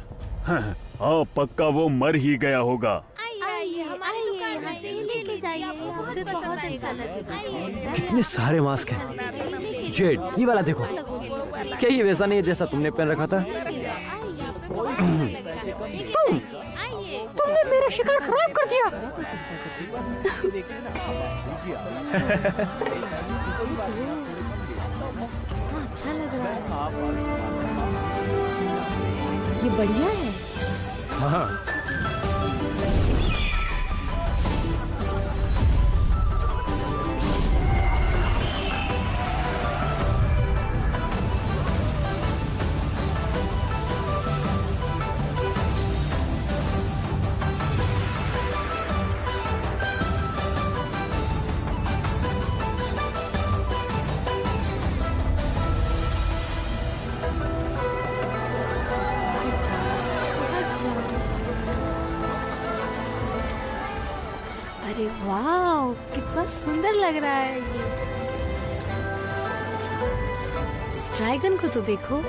हाँ पक्का वो मर ही गया होगा। आइए हमारी दुकान से ही लेके जाइए। हमें बहुत अच्छा लगेगा। कितने सारे मास्क हैं। जेड, ये वाला देखो। क्या ये वैसा नहीं है जैसा तुमने पहन रखा था? तुमने मेरा शिकार खराब कर दिया। अच्छा लग रहा है। ये बढ़िया है। हाँ, अरे वाह, कितना सुंदर लग रहा है ये। इस ड्रैगन को तो देखो।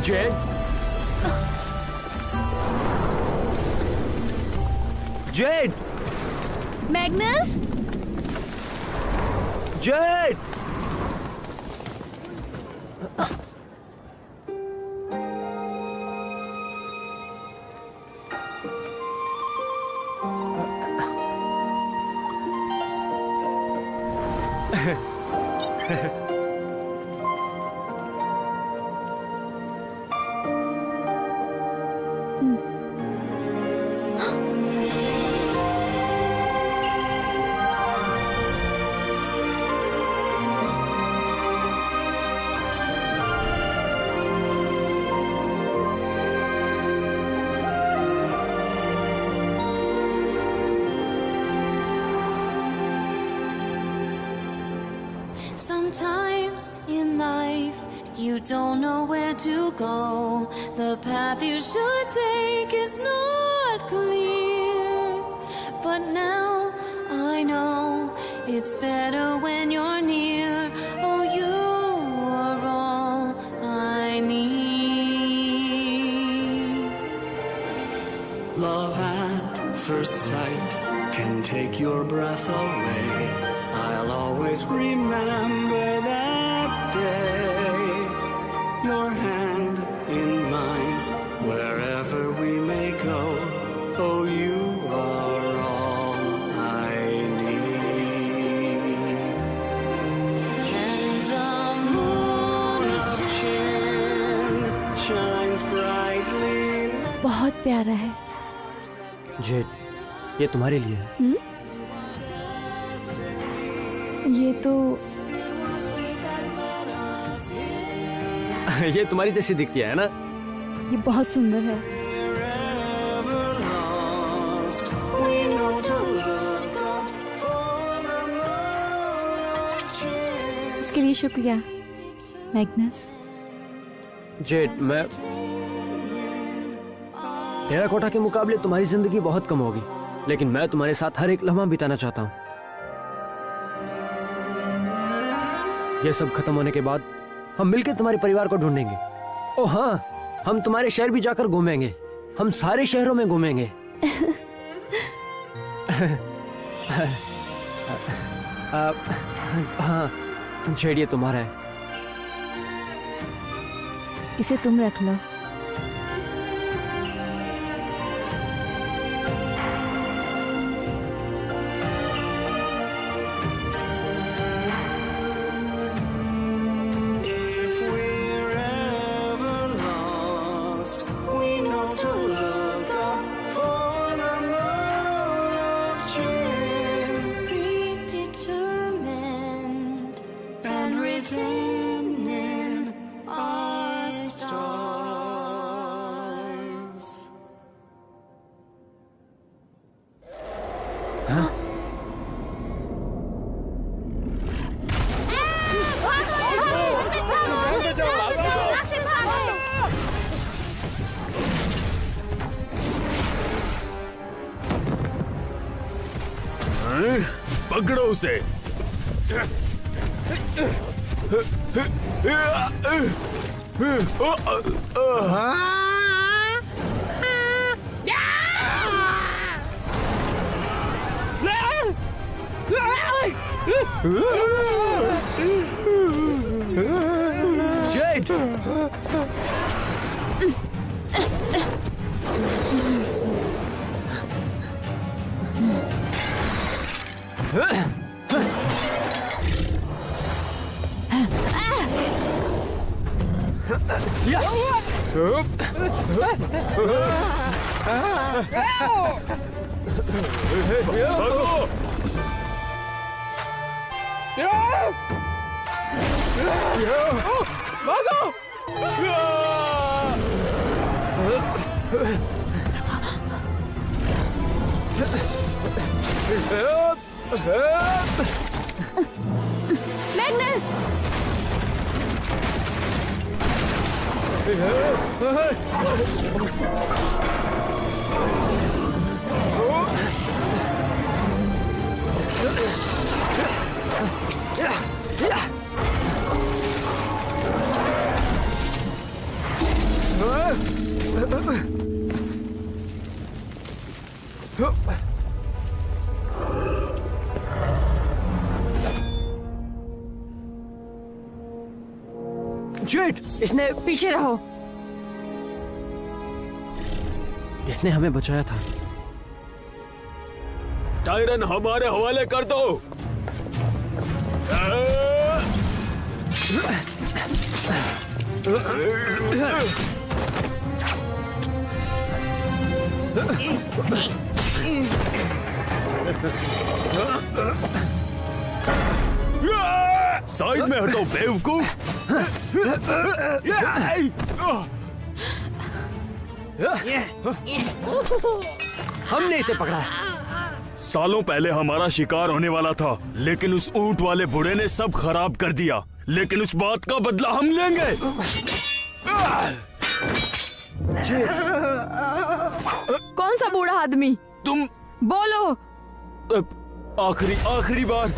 Z, Z, Magnus, jet! Sometimes in life you don't know where to go. The path you should take is not clear. But now I know it's better when you're near. Oh, you are all I need. Love at first sight can take your breath away. I'll always remember that day. Your hand in mine, wherever we may go. Oh, you are all I need. And the moon of Chin shines brightly. बहुत प्यारा है। Jet, ये तुम्हारे लिए है। ये तो ये तुम्हारी जैसी दिखती है ना? ये बहुत सुंदर है। Wherever lost, we know to look up for the moon of Chin. इसके लिए शुक्रिया मैग्नस। जेट, मैं टेराकोटा के मुकाबले तुम्हारी जिंदगी बहुत कम होगी, लेकिन मैं तुम्हारे साथ हर एक लम्हा बिताना चाहता हूँ। ये सब खत्म होने के बाद हम मिलकर तुम्हारे परिवार को ढूंढेंगे। ओ हाँ, हम तुम्हारे शहर भी जाकर घूमेंगे। हम सारे शहरों में घूमेंगे। हाँ, जेट, ये तुम्हारा है। इसे तुम रख लो। If we're ever lost, we know to look up for the moon of Chin. predetermined And written in our stars. हैं? पकड़ो उसे। जेट! भागो! मैग्नस! जेट, इसने पीछे रहो। इसने हमें बचाया था। टायरन हमारे हवाले कर दो। साइड में हटो बेवकूफ। हमने इसे पकड़ा। सालों पहले हमारा शिकार होने वाला था, लेकिन उस ऊंट वाले बूढ़े ने सब खराब कर दिया। लेकिन उस बात का बदला हम लेंगे। कौन सा बूढ़ा आदमी? तुम बोलो। आखिरी बार।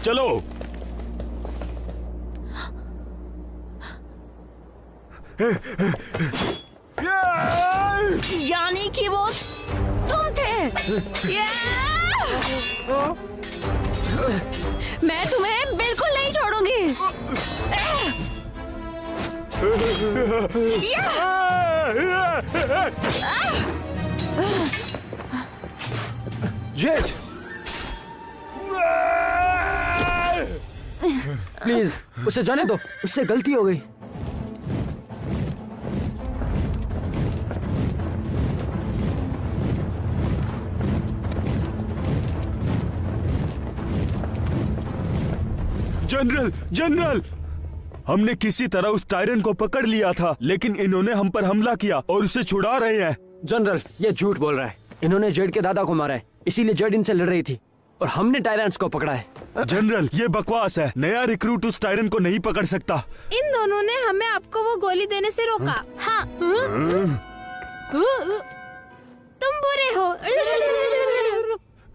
चलो। यानी कि वो तुम थे। मैं तुम्हें बिल्कुल नहीं छोड़ूंगी। जेट, प्लीज उसे जाने दो, उससे गलती हो गई। जनरल, हमने किसी तरह उस टायरन को पकड़ लिया था, लेकिन इन्होंने हम पर हमला किया और उसे छुड़ा रहे हैं। जनरल, ये झूठ बोल रहा है। इन्होंने जेड के दादा को मारा है, इसीलिए जेड इनसे लड़ रही थी और हमने टायरन्स को पकड़ा है। जनरल, ये बकवास है। नया रिक्रूट उस टायरन को नहीं पकड़ सकता। इन दोनों ने हमें आपको वो गोली देने से रोका। हाँ। तुम बुरे हो।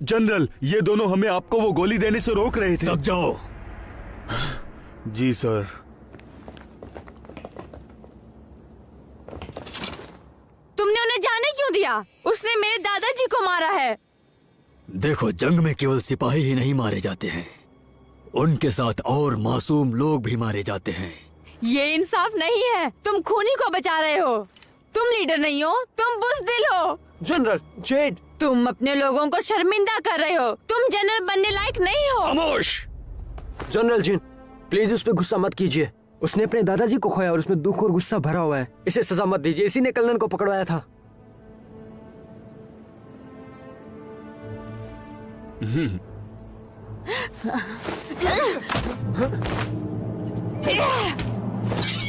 जनरल, ये दोनों हमें आपको वो गोली देने से रोक रहे थे। सब जाओ। जी सर। तुमने उन्हें जाने क्यों दिया? उसने मेरे दादाजी को मारा है। देखो, जंग में केवल सिपाही ही नहीं मारे जाते हैं, उनके साथ और मासूम लोग भी मारे जाते हैं। ये इंसाफ नहीं है। तुम खूनी को बचा रहे हो। तुम लीडर नहीं हो, तुम बुज़दिल हो। जनरल, जेड, तुम अपने लोगों को शर्मिंदा कर रहे हो। तुम जनरल बनने लायक नहीं हो। खामोश। जनरल जिन, प्लीज उस पे गुस्सा मत कीजिए। उसने अपने दादाजी को खोया और उसमें दुख और गुस्सा भरा हुआ है। इसे सजा मत दीजिए, इसी ने कल्लन को पकड़वाया था।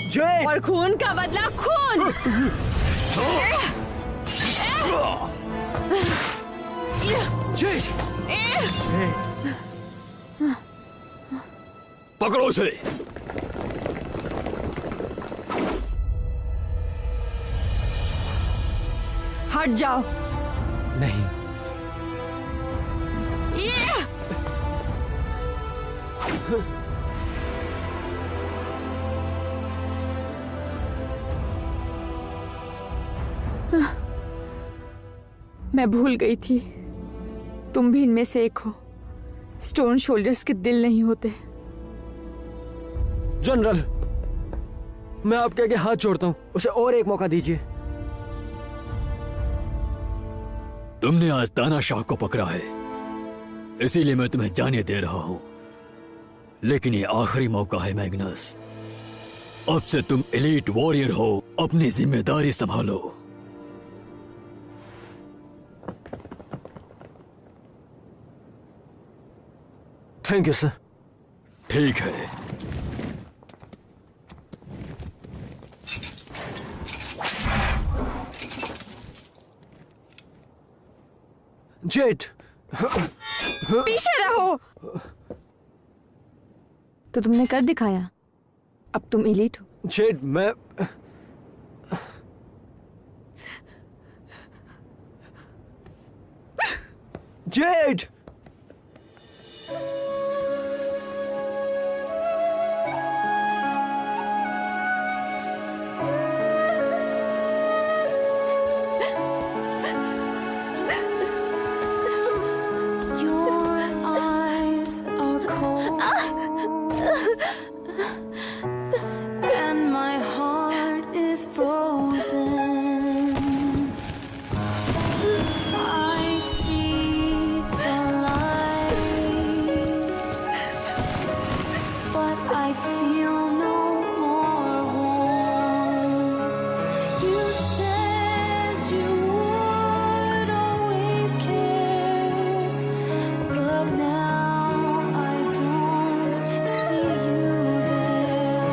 जय, और खून का बदला खून। जय, पकड़ो उसे। हट जाओ। नहीं। मैं भूल गई थी, तुम भी इनमें से एक हो। स्टोन शोल्डर्स के दिल नहीं होते। जनरल, मैं आपके आगे हाथ जोड़ता हूँ, उसे और एक मौका दीजिए। तुमने आज तानाशाह को पकड़ा है, इसीलिए मैं तुम्हें जाने दे रहा हूं। लेकिन ये आखिरी मौका है मैग्नस। अब से तुम एलीट वॉरियर हो, अपनी जिम्मेदारी संभालो। Thank you sir. ठीक है। जेट, पीछे रहो। तो तुमने कर दिखाया, अब तुम इलीट हो। जेड, मैं Z Your eyes are cold, and my heart is frozen. I see the light, but I feel no more warmth. You said you would always care, but now I don't see you there.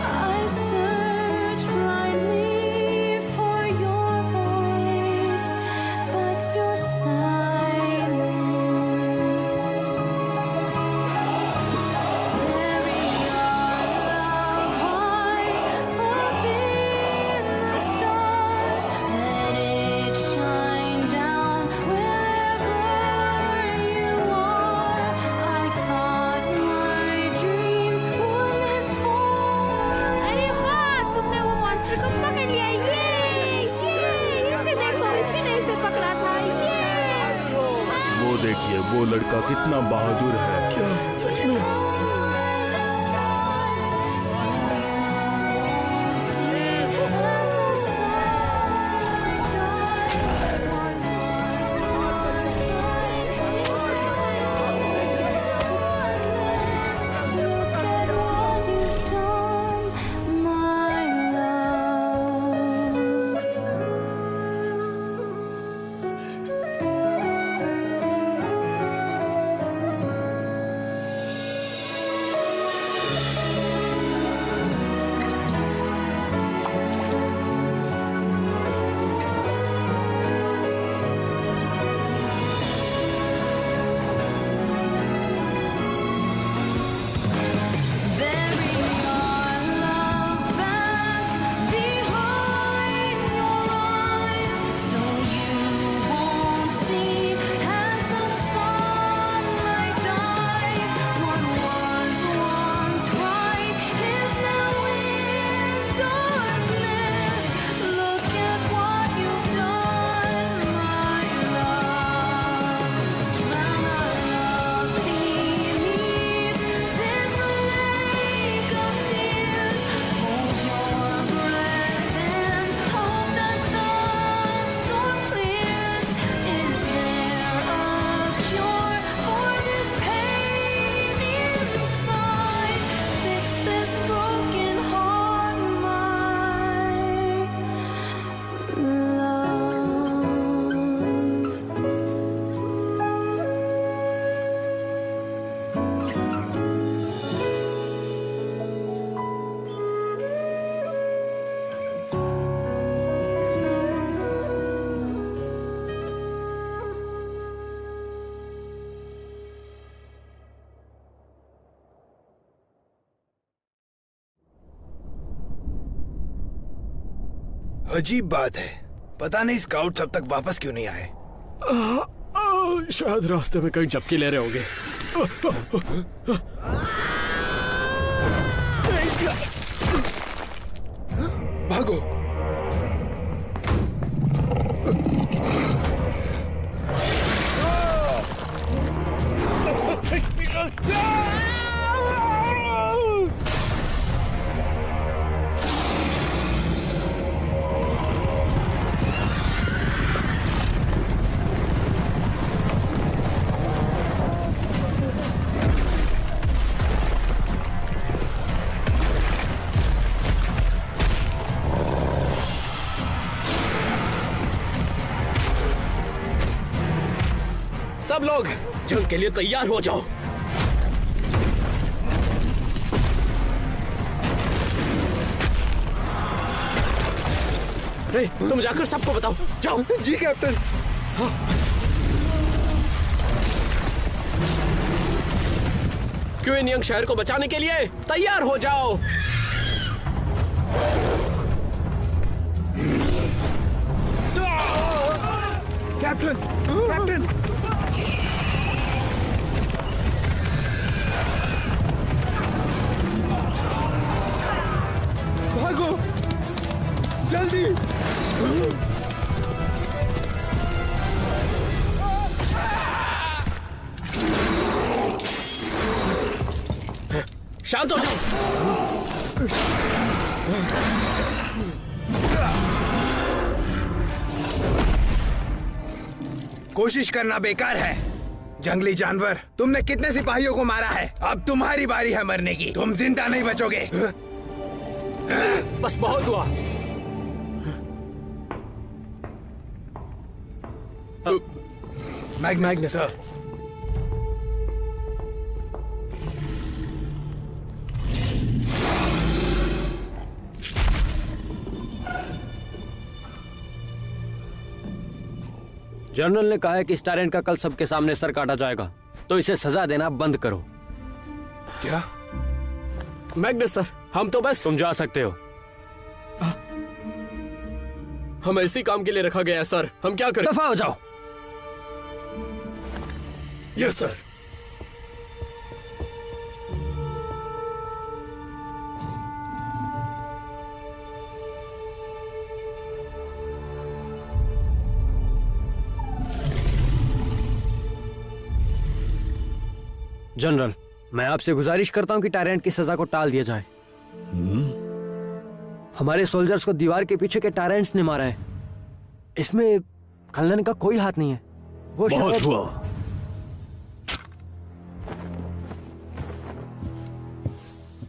I search blindly for your voice, but you're silent. Bury your love high up in the stars. Let it shine down wherever you are. I thought my dreams would live forever. अरे वाह, तुमने वो monster को पकड़ लिया। ये इसे देखो, इसी ने इसे पकड़ा था। वो देखिए, वो लड़का कितना बहादुर है। क्या सच में? Bury your love back behind your eyes, so you won't see as the sunlight dies. What was once bright is now in darkness. Look at what you've done, my love. Drown our love beneath this lake of tears. Hold your breath and hope that the storm clears. Is there a cure for this pain inside? Fix this broken heart, my love. अजीब बात है, पता नहीं scouts अब तक वापस क्यों नहीं आए। शायद रास्ते में कहीं झपकी ले रहे होंगे। भागो। सब लोग जंग के लिए तैयार हो जाओ। रे, तुम जाकर सबको बताओ, जाओ। जी कैप्टन। क्यों क्वीन यंग शहर को बचाने के लिए तैयार हो जाओ। कैप्टन, कैप्टन, भागो जल्दी। शांत हो जाओ। कोशिश करना बेकार है। जंगली जानवर, तुमने कितने सिपाहियों को मारा है? अब तुम्हारी बारी है मरने की। तुम जिंदा नहीं बचोगे। बस बहुत हुआ। मैग्नस सर, जनरल ने कहा है कि इस टायरेंट का कल सबके सामने सर काटा जाएगा, तो इसे सजा देना बंद करो। क्या? मैग्नस सर, हम तो बस। तुम जा सकते हो। हम इसी काम के लिए रखा गया है सर, हम क्या करें? दफा हो जाओ। Yes sir. जनरल, मैं आपसे गुजारिश करता हूं कि टायरेंट की सजा को टाल दिया जाए। हमारे सोल्जर्स को दीवार के पीछे के टायरेंट्स ने मारा है। इसमें कल्लन का कोई हाथ नहीं है। वो बहुत शायद- हुआ।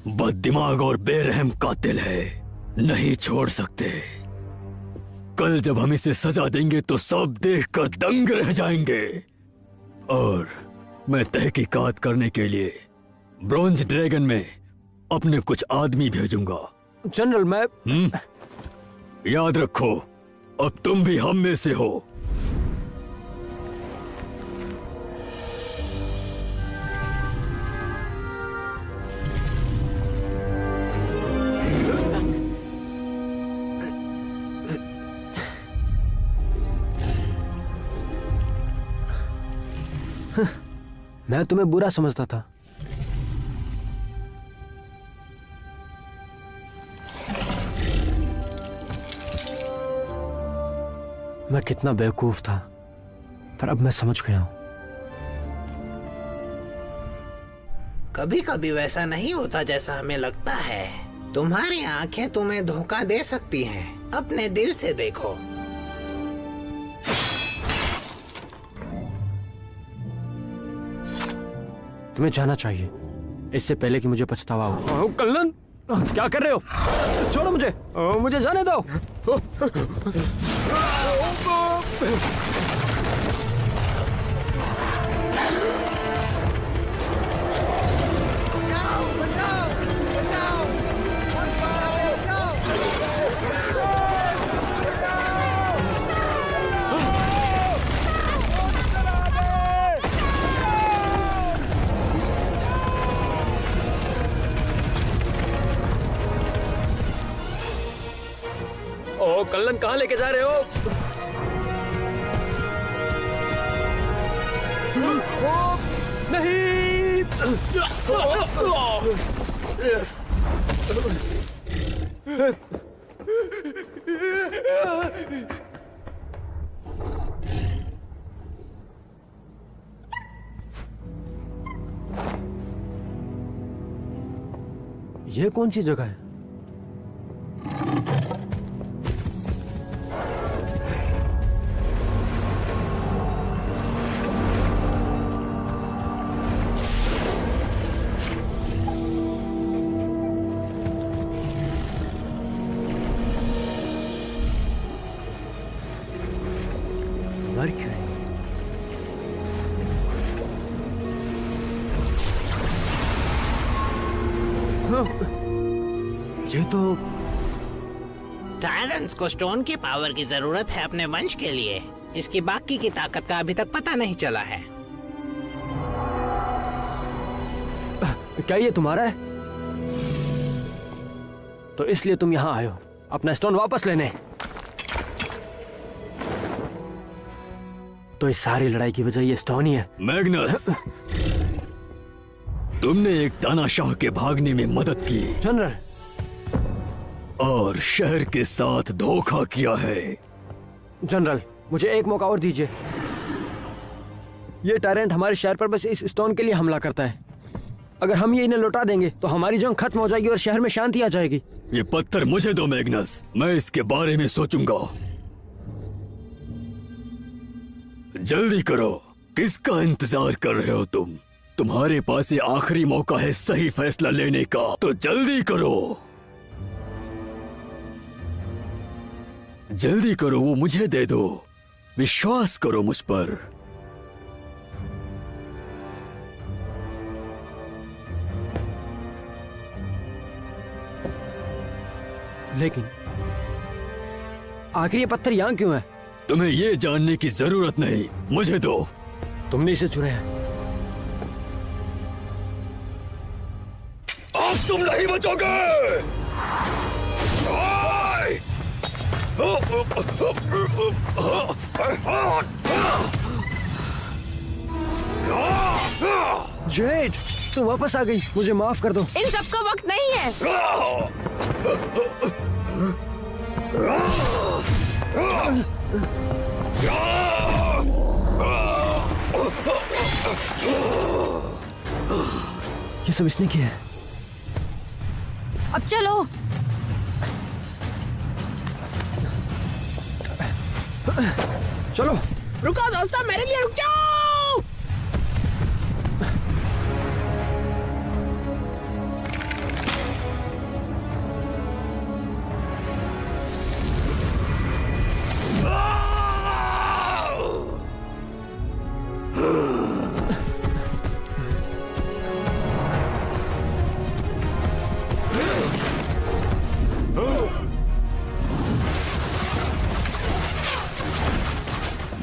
बददिमाग और बेरहम कातिल है, नहीं छोड़ सकते। कल जब हम इसे सजा देंगे तो सब देखकर दंग रह जाएंगे। और मैं तहकीकात करने के लिए ब्रॉन्ज ड्रैगन में अपने कुछ आदमी भेजूंगा। जनरल, मैं याद रखो, अब तुम भी हम में से हो। मैं तुम्हें बुरा समझता था। मैं कितना बेवकूफ था, पर अब मैं समझ गया हूं। कभी कभी वैसा नहीं होता जैसा हमें लगता है। तुम्हारी आंखें तुम्हें धोखा दे सकती हैं। अपने दिल से देखो। तुम्हें जाना चाहिए, इससे पहले कि मुझे पछतावा हो। कल्लन, क्या कर रहे हो? छोड़ो मुझे, मुझे जाने दो। ओ कल्लन, कहाँ लेके जा रहे हो? नहीं। ये कौन सी जगह है? मरक्यूरी। ये तो टायरेंट्स को स्टोन की पावर की जरूरत है अपने वंश के लिए। इसकी बाकी की ताकत का अभी तक पता नहीं चला है। क्या ये तुम्हारा है? तो इसलिए तुम यहाँ आए हो अपना स्टोन वापस लेने। तो इस सारी लड़ाई की वजह ये स्टोन ही है। मैग्नस, तुमने एक तानाशाह के भागने में मदद की जनरल, और शहर के साथ धोखा किया है। जनरल मुझे एक मौका और दीजिए। ये टायरेंट हमारे शहर पर बस इस स्टोन के लिए हमला करता है। अगर हम ये इन्हें लौटा देंगे तो हमारी जंग खत्म हो जाएगी और शहर में शांति आ जाएगी। ये पत्थर मुझे दो मैग्नस, मैं इसके बारे में सोचूंगा। जल्दी करो, किसका इंतजार कर रहे हो तुम? तुम्हारे पास ये आखिरी मौका है सही फैसला लेने का, तो जल्दी करो। जल्दी करो, वो मुझे दे दो। विश्वास करो मुझ पर। लेकिन आखिर ये पत्थर यहाँ क्यों है? तुम्हें ये जानने की जरूरत नहीं, मुझे दो। तुमने इसे चुने हैं। अब तुम नहीं बचोगे। जेड, तुम वापस आ गई, मुझे माफ कर दो। इन सबका वक्त नहीं है। ये सब इसने किया है। अब चलो। चलो। रुको दोस्तों, मेरे लिए रुक जाओ।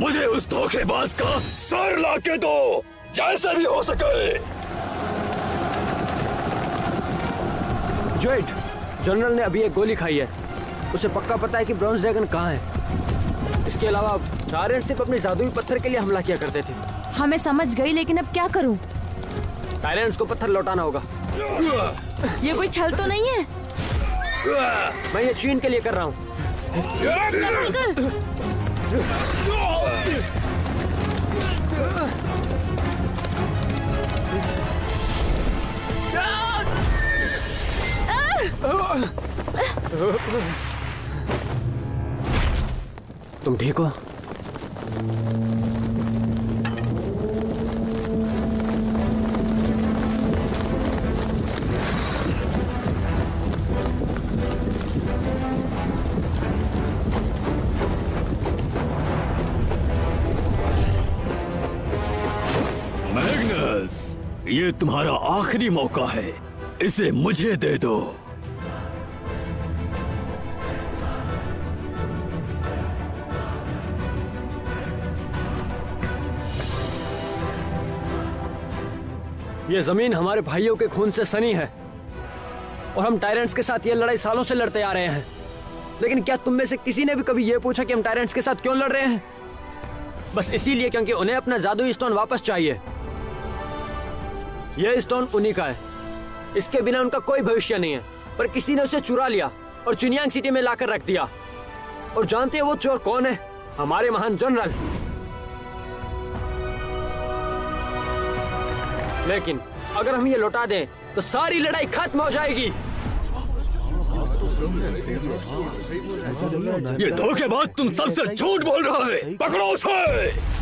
मुझे उस धोखेबाज का सर लाके दो, जैसे भी हो सके। जेड, जनरल ने अभी एक गोली खाई है। उसे पक्का पता है कि ब्रॉन्ज ड्रैगन कहाँ है। इसके अलावा टायरेंट सिर्फ अपने जादुई पत्थर के लिए हमला किया करते थे। हाँ मैं समझ गई, लेकिन अब क्या करूं? टायरेंट्स को पत्थर लौटाना होगा। ये कोई छल तो नहीं है? मैं ये चीन के लिए कर रहा हूँ। तुम ठीक हो? मैग्नस, ये तुम्हारा आखिरी मौका है, इसे मुझे दे दो। ये जमीन हमारे भाइयों के खून से सनी है और हम टायरेंट्स के साथ ये लड़ाई सालों से लड़ते आ रहे हैं। लेकिन क्या तुम में से किसी ने भी कभी ये पूछा कि हम टायरेंट्स के साथ क्यों लड़ रहे हैं? बस इसीलिए क्योंकि उन्हें अपना जादुई स्टोन वापस चाहिए। यह स्टोन उन्हीं का है, इसके बिना उनका कोई भविष्य नहीं है। पर किसी ने उसे चुरा लिया और चुनियांग सिटी में लाकर रख दिया। और जानते हो वो चोर कौन है? हमारे महान जनरल। लेकिन अगर हम ये लौटा दें तो सारी लड़ाई खत्म हो जाएगी। ये धोखेबाज तुम सबसे झूठ बोल रहा है, पकड़ो उसे।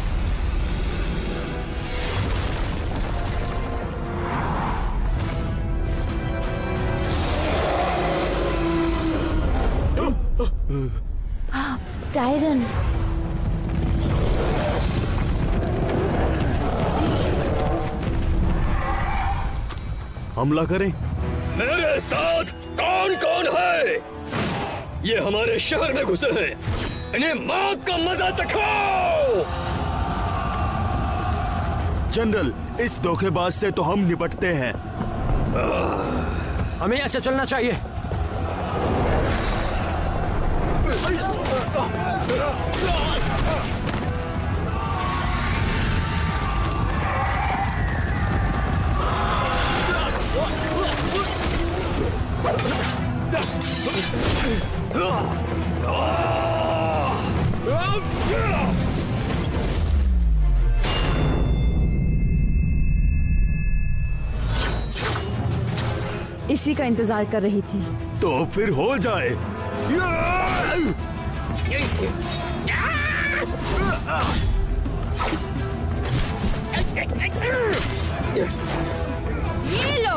टायरन, हमला करें? मेरे साथ कौन कौन है? ये हमारे शहर में घुसे हैं, इन्हें मौत का मजा चखाओ। जनरल, इस धोखेबाज से तो हम निपटते हैं, हमें ऐसे चलना चाहिए। इसी का इंतजार कर रही थी। तो फिर हो जाए। ये लो।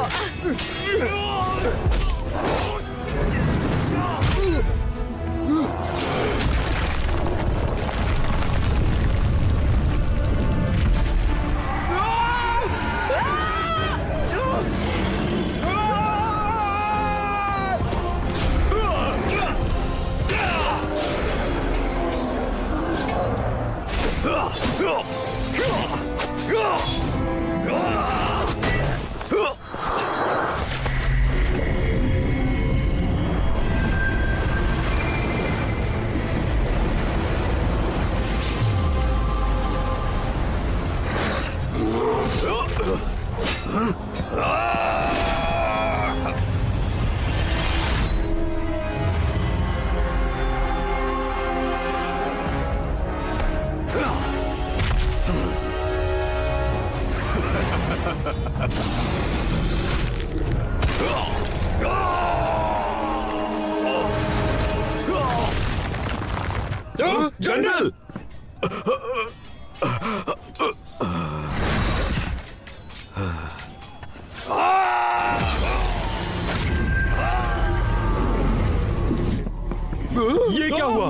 जनरल, ये क्या हुआ?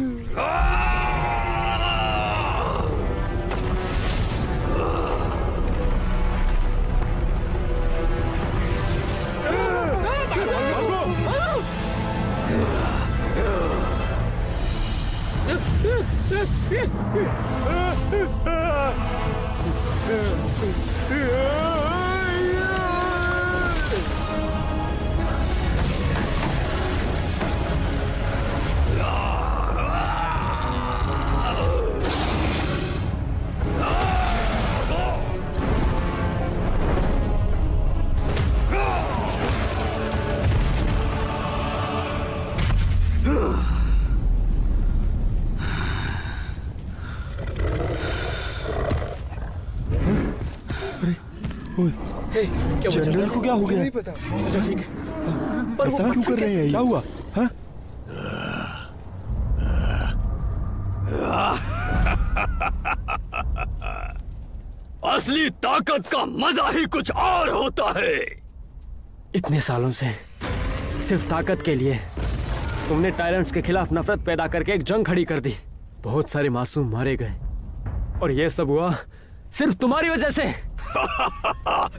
जनरल को क्या हो गया? नहीं पता। अच्छा ठीक है, पर ऐसा क्यों कर रहे हैं? क्या हुआ? हाँ? असली ताकत का मजा ही कुछ और होता है। इतने सालों से सिर्फ ताकत के लिए तुमने टायरेंट्स के खिलाफ नफरत पैदा करके एक जंग खड़ी कर दी। बहुत सारे मासूम मारे गए और ये सब हुआ सिर्फ तुम्हारी वजह से।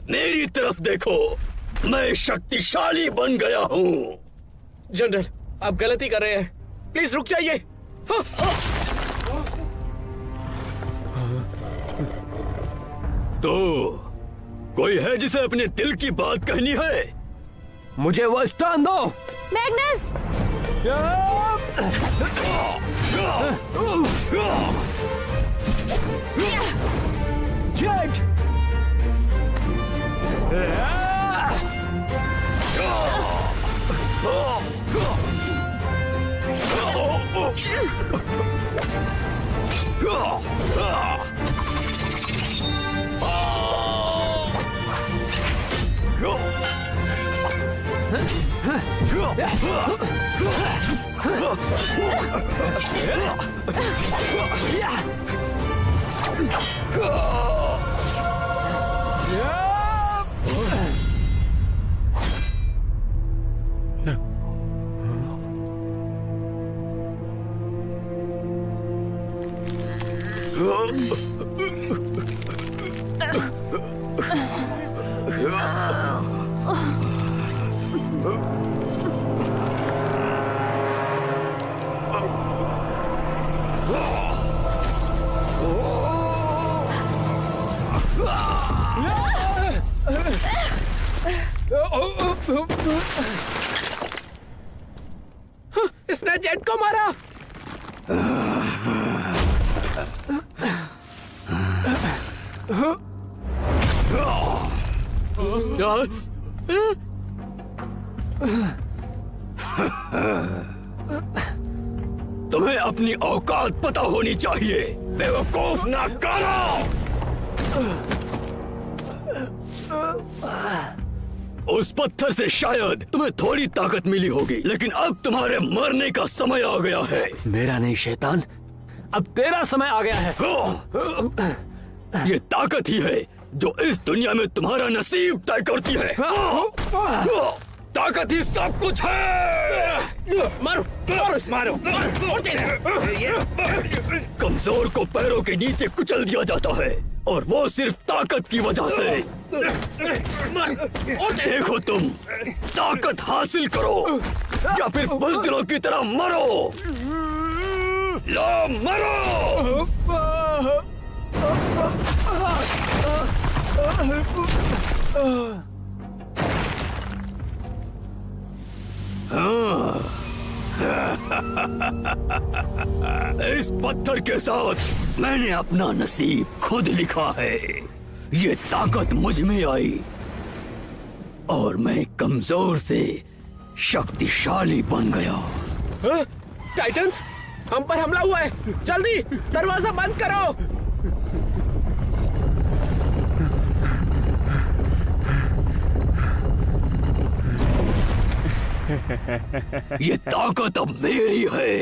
मेरी तरफ देखो, मैं शक्तिशाली बन गया हूँ। जनरल, आप गलती कर रहे हैं, प्लीज रुक जाइए। तो कोई है जिसे अपने दिल की बात कहनी है? मुझे वो स्टोन दो। मैग्नस! जेट! इसने जेट को मारा। तुम्हें अपनी औकात पता होनी चाहिए, बेवकूफ ना करो। उस पत्थर से शायद तुम्हें थोड़ी ताकत मिली होगी, लेकिन अब तुम्हारे मरने का समय आ गया है। मेरा नहीं शैतान, अब तेरा समय आ गया है। ये ताकत ही है जो इस दुनिया में तुम्हारा नसीब तय करती है। ताकत ही सब कुछ है। मारो मारो मारो, कमजोर को पैरों के नीचे कुचल दिया जाता है, और वो सिर्फ ताकत की वजह से। देखो, तुम ताकत हासिल करो या फिर बुज़दिलों की तरह मरो। लो मरो। इस पत्थर के साथ मैंने अपना नसीब खुद लिखा है। ये ताकत मुझ में आई और मैं कमजोर से शक्तिशाली बन गया। टाइटन्स, हम पर हमला हुआ है। जल्दी दरवाजा बंद करो। ये ताकत अब मेरी है,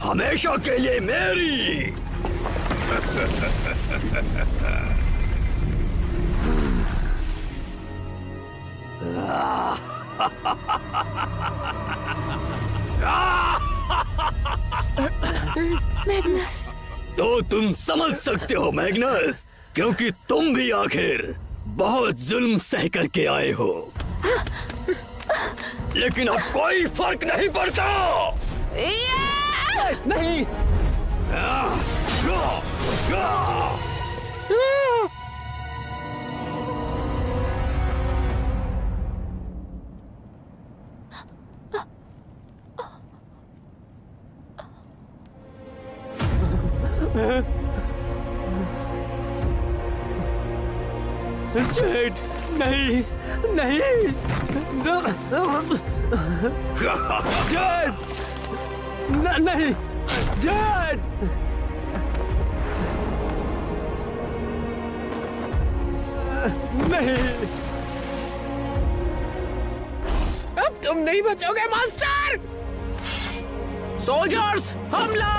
हमेशा के लिए मेरी। मैग्नस, तो तुम समझ सकते हो मैग्नस, क्योंकि तुम भी आखिर बहुत जुल्म सह करके आए हो। लेकिन अब कोई फर्क नहीं पड़ता। नहीं। जेट, नहीं नहीं, जेट, नहीं, जेट। नहीं, अब तुम नहीं बचोगे मास्टर। सोल्जर्स, हमला!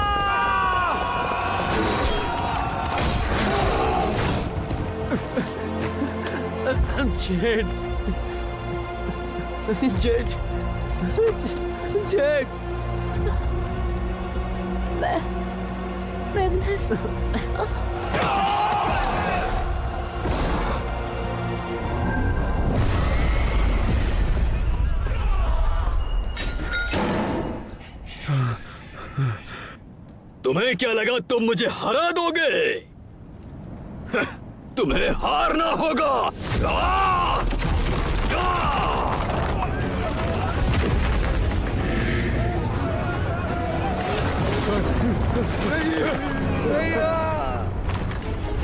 Jet, jet, jet. मैग्नस, तुम्हें क्या लगा तुम मुझे हरा दोगे? तुम्हें हारना होगा।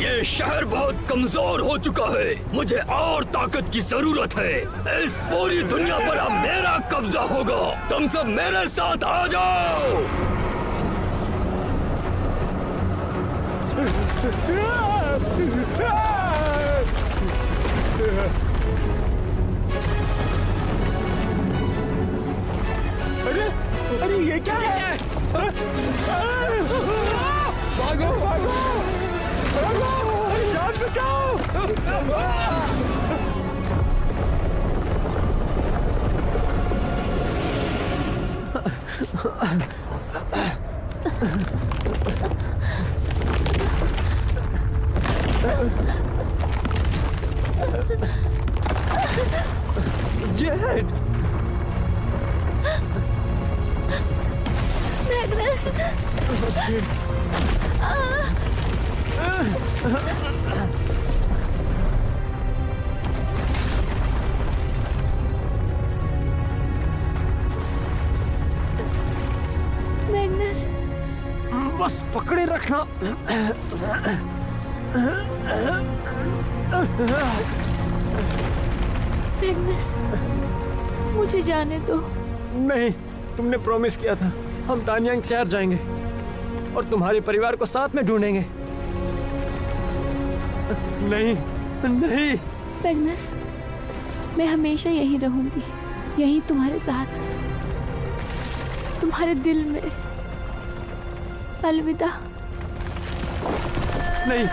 ये शहर बहुत कमजोर हो चुका है। मुझे और ताकत की जरूरत है। इस पूरी दुनिया पर अब मेरा कब्जा होगा। तुम सब मेरे साथ आ जाओ। अरे अरे, ये क्या है? भागो भागो भागो, जान बचाओ। जेट, मैग्नस, मैग्नस, मुझे जाने दो। नहीं, तुमने प्रॉमिस किया था हम तानियांग शहर जाएंगे और तुम्हारे परिवार को साथ में ढूंढेंगे। नहीं नहीं मैग्नस, मैं हमेशा यहीं रहूंगी, यहीं तुम्हारे साथ, तुम्हारे दिल में। अलविदा। नहीं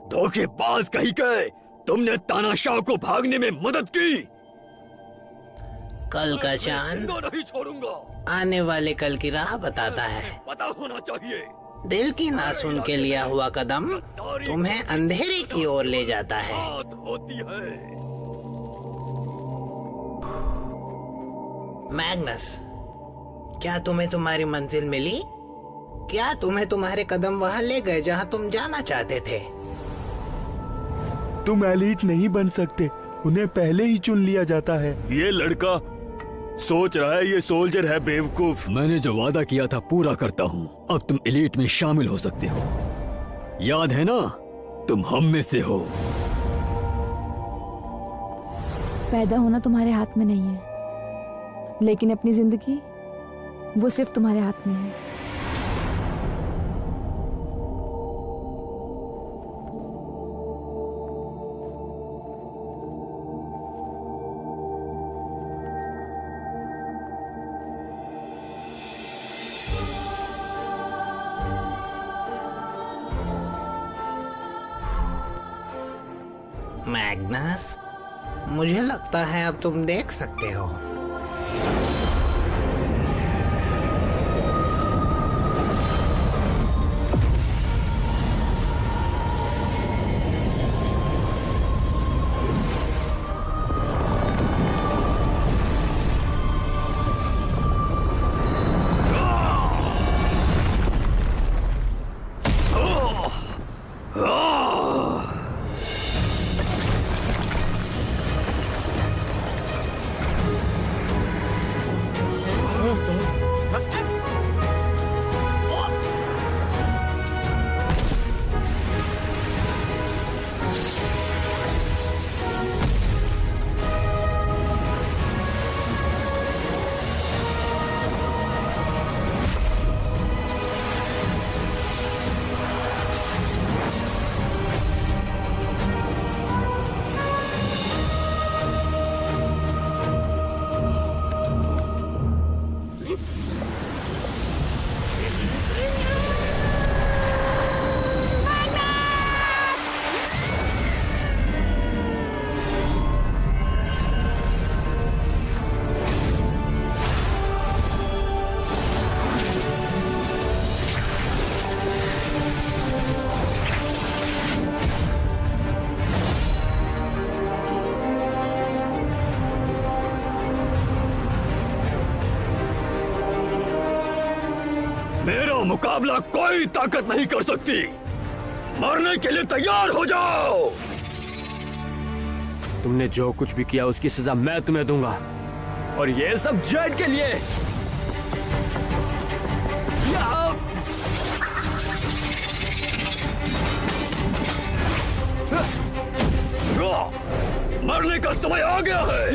धोखेबाज कहीं के, तुमने तानाशाह को भागने में मदद की। कल का चांद जिंदा नहीं छोड़ूंगा। आने वाले कल की राह बताता है। पता होना चाहिए। दिल की ना सुन के लिया हुआ कदम तुम्हें अंधेरे की ओर ले जाता है। बात होती है। मैग्नस, क्या तुम्हें तुम्हारी मंजिल मिली? क्या तुम्हें तुम्हारे कदम वहां ले गए जहां तुम जाना चाहते थे? तुम एलीट नहीं बन सकते, उन्हें पहले ही चुन लिया जाता है। ये लड़का सोच रहा है ये सोल्जर है, बेवकूफ। मैंने जो वादा किया था पूरा करता हूँ। अब तुम एलीट में शामिल हो सकते हो। याद है ना, तुम हम में से हो। पैदा होना तुम्हारे हाथ में नहीं है, लेकिन अपनी जिंदगी वो सिर्फ तुम्हारे हाथ में है। मैग्नस, मुझे लगता है अब तुम देख सकते हो। मेरा मुकाबला कोई ताकत नहीं कर सकती। मरने के लिए तैयार हो जाओ। तुमने जो कुछ भी किया उसकी सजा मैं तुम्हें दूंगा, और ये सब जेड के लिए। करने का समय आ गया है।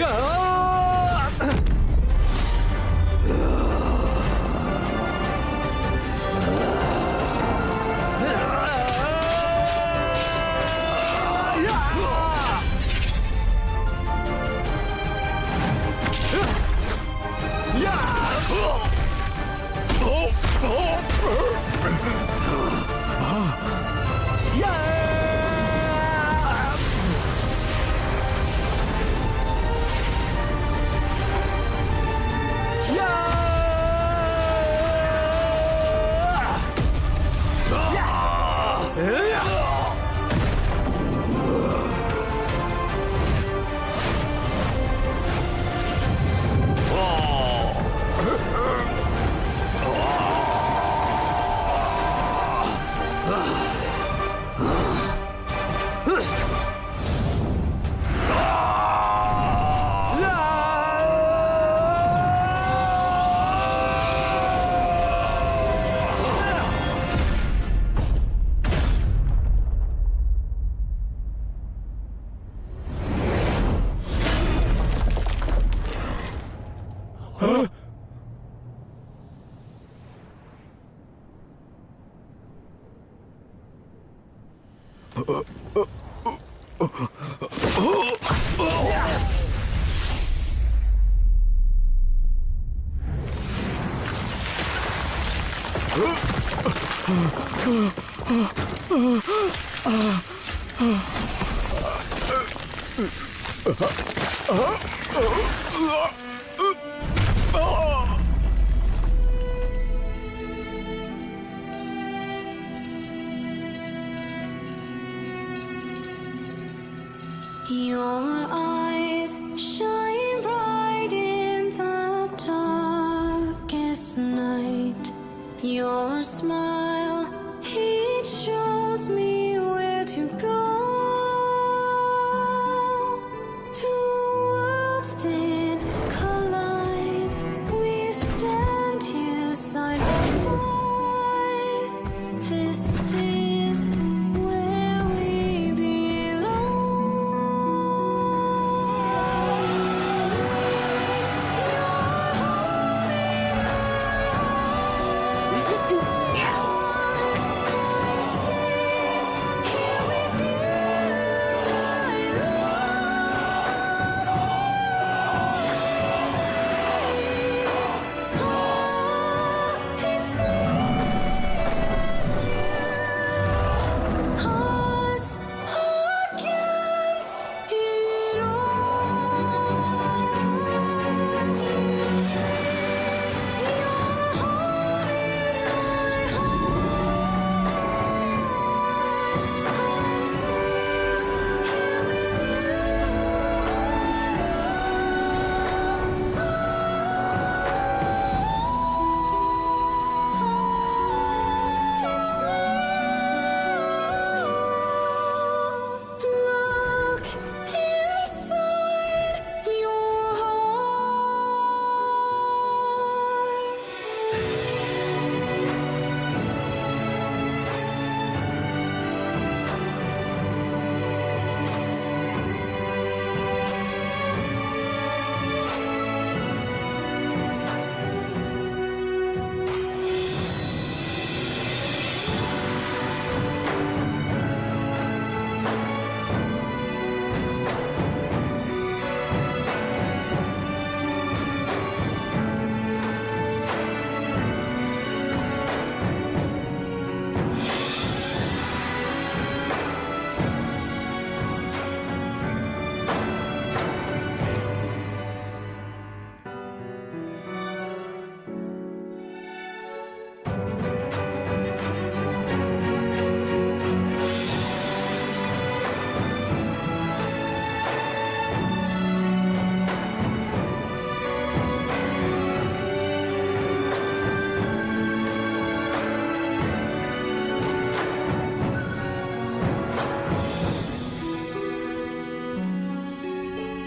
Your eyes shine bright in the darkest night. Your smile, it shows me where to go. Two worlds then collide. We stand here side by side. This is where we belong.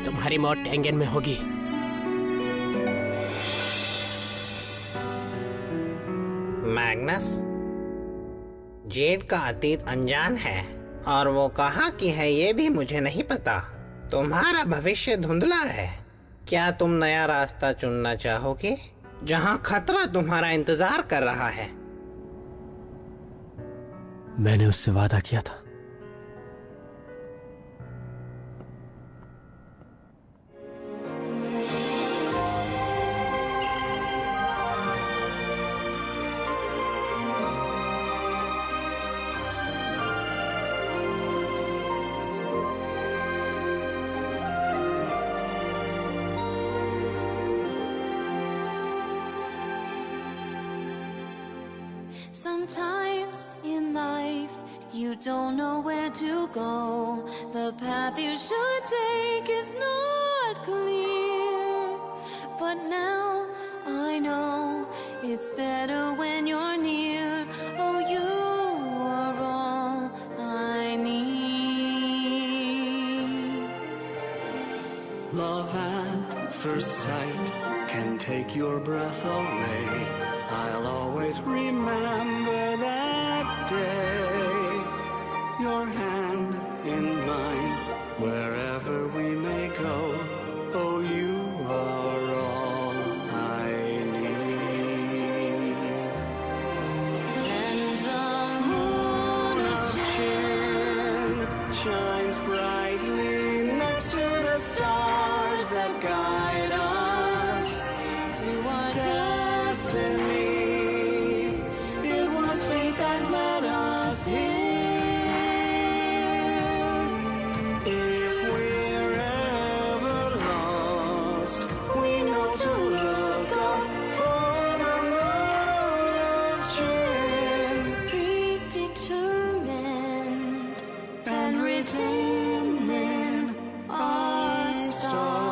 तुम्हारी मौत टेंगेन में होगी। Magnus, Z का अतीत अनजान है और वो कहाँ की है ये भी मुझे नहीं पता। तुम्हारा भविष्य धुंधला है। क्या तुम नया रास्ता चुनना चाहोगे, जहाँ खतरा तुम्हारा इंतजार कर रहा है? मैंने उससे वादा किया था। Sometimes in life you don't know where to go. The path you should take is not clear. But now I know it's better when you're near. Oh, you are all I need. Love at first sight can take your breath away. I'll always remember that day. Your hand in mine, wherever we may go. Oh, you are all I need. And the moon of June shines brightly next to the stars that guide us to our destiny. It was fate that led us here. If we're ever lost, we know to look up for the moon of June. Predetermined and redeeming our stars.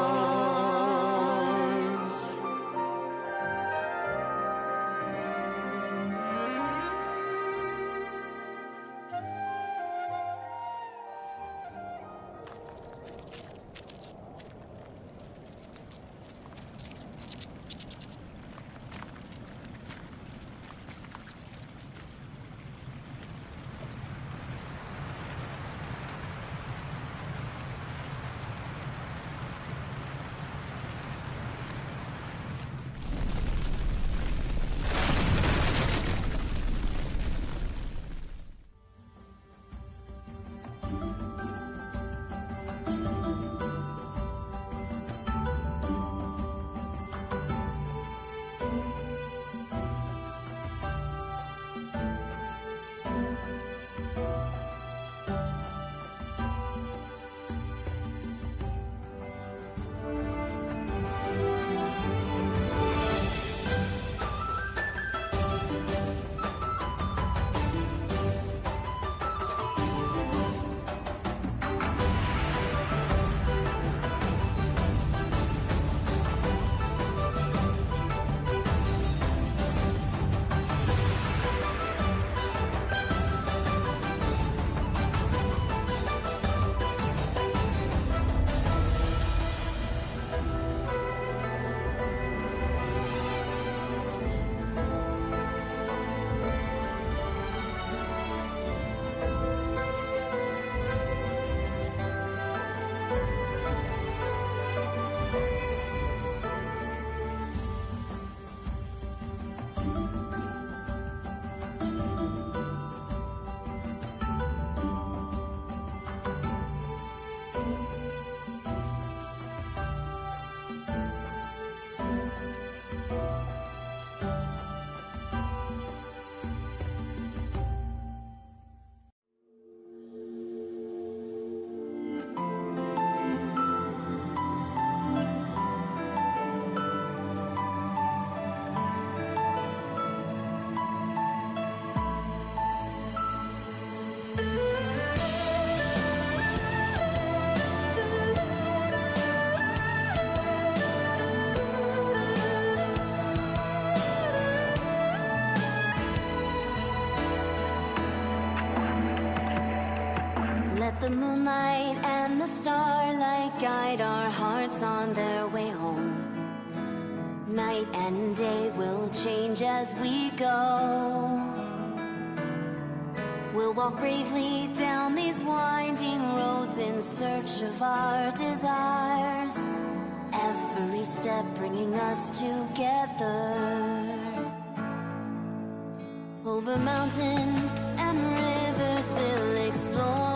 Let the moonlight and the starlight guide our hearts on their way home. Night and day will change as we go. We'll walk bravely down these winding roads in search of our desires, every step bringing us together. Over mountains and rivers we'll explore.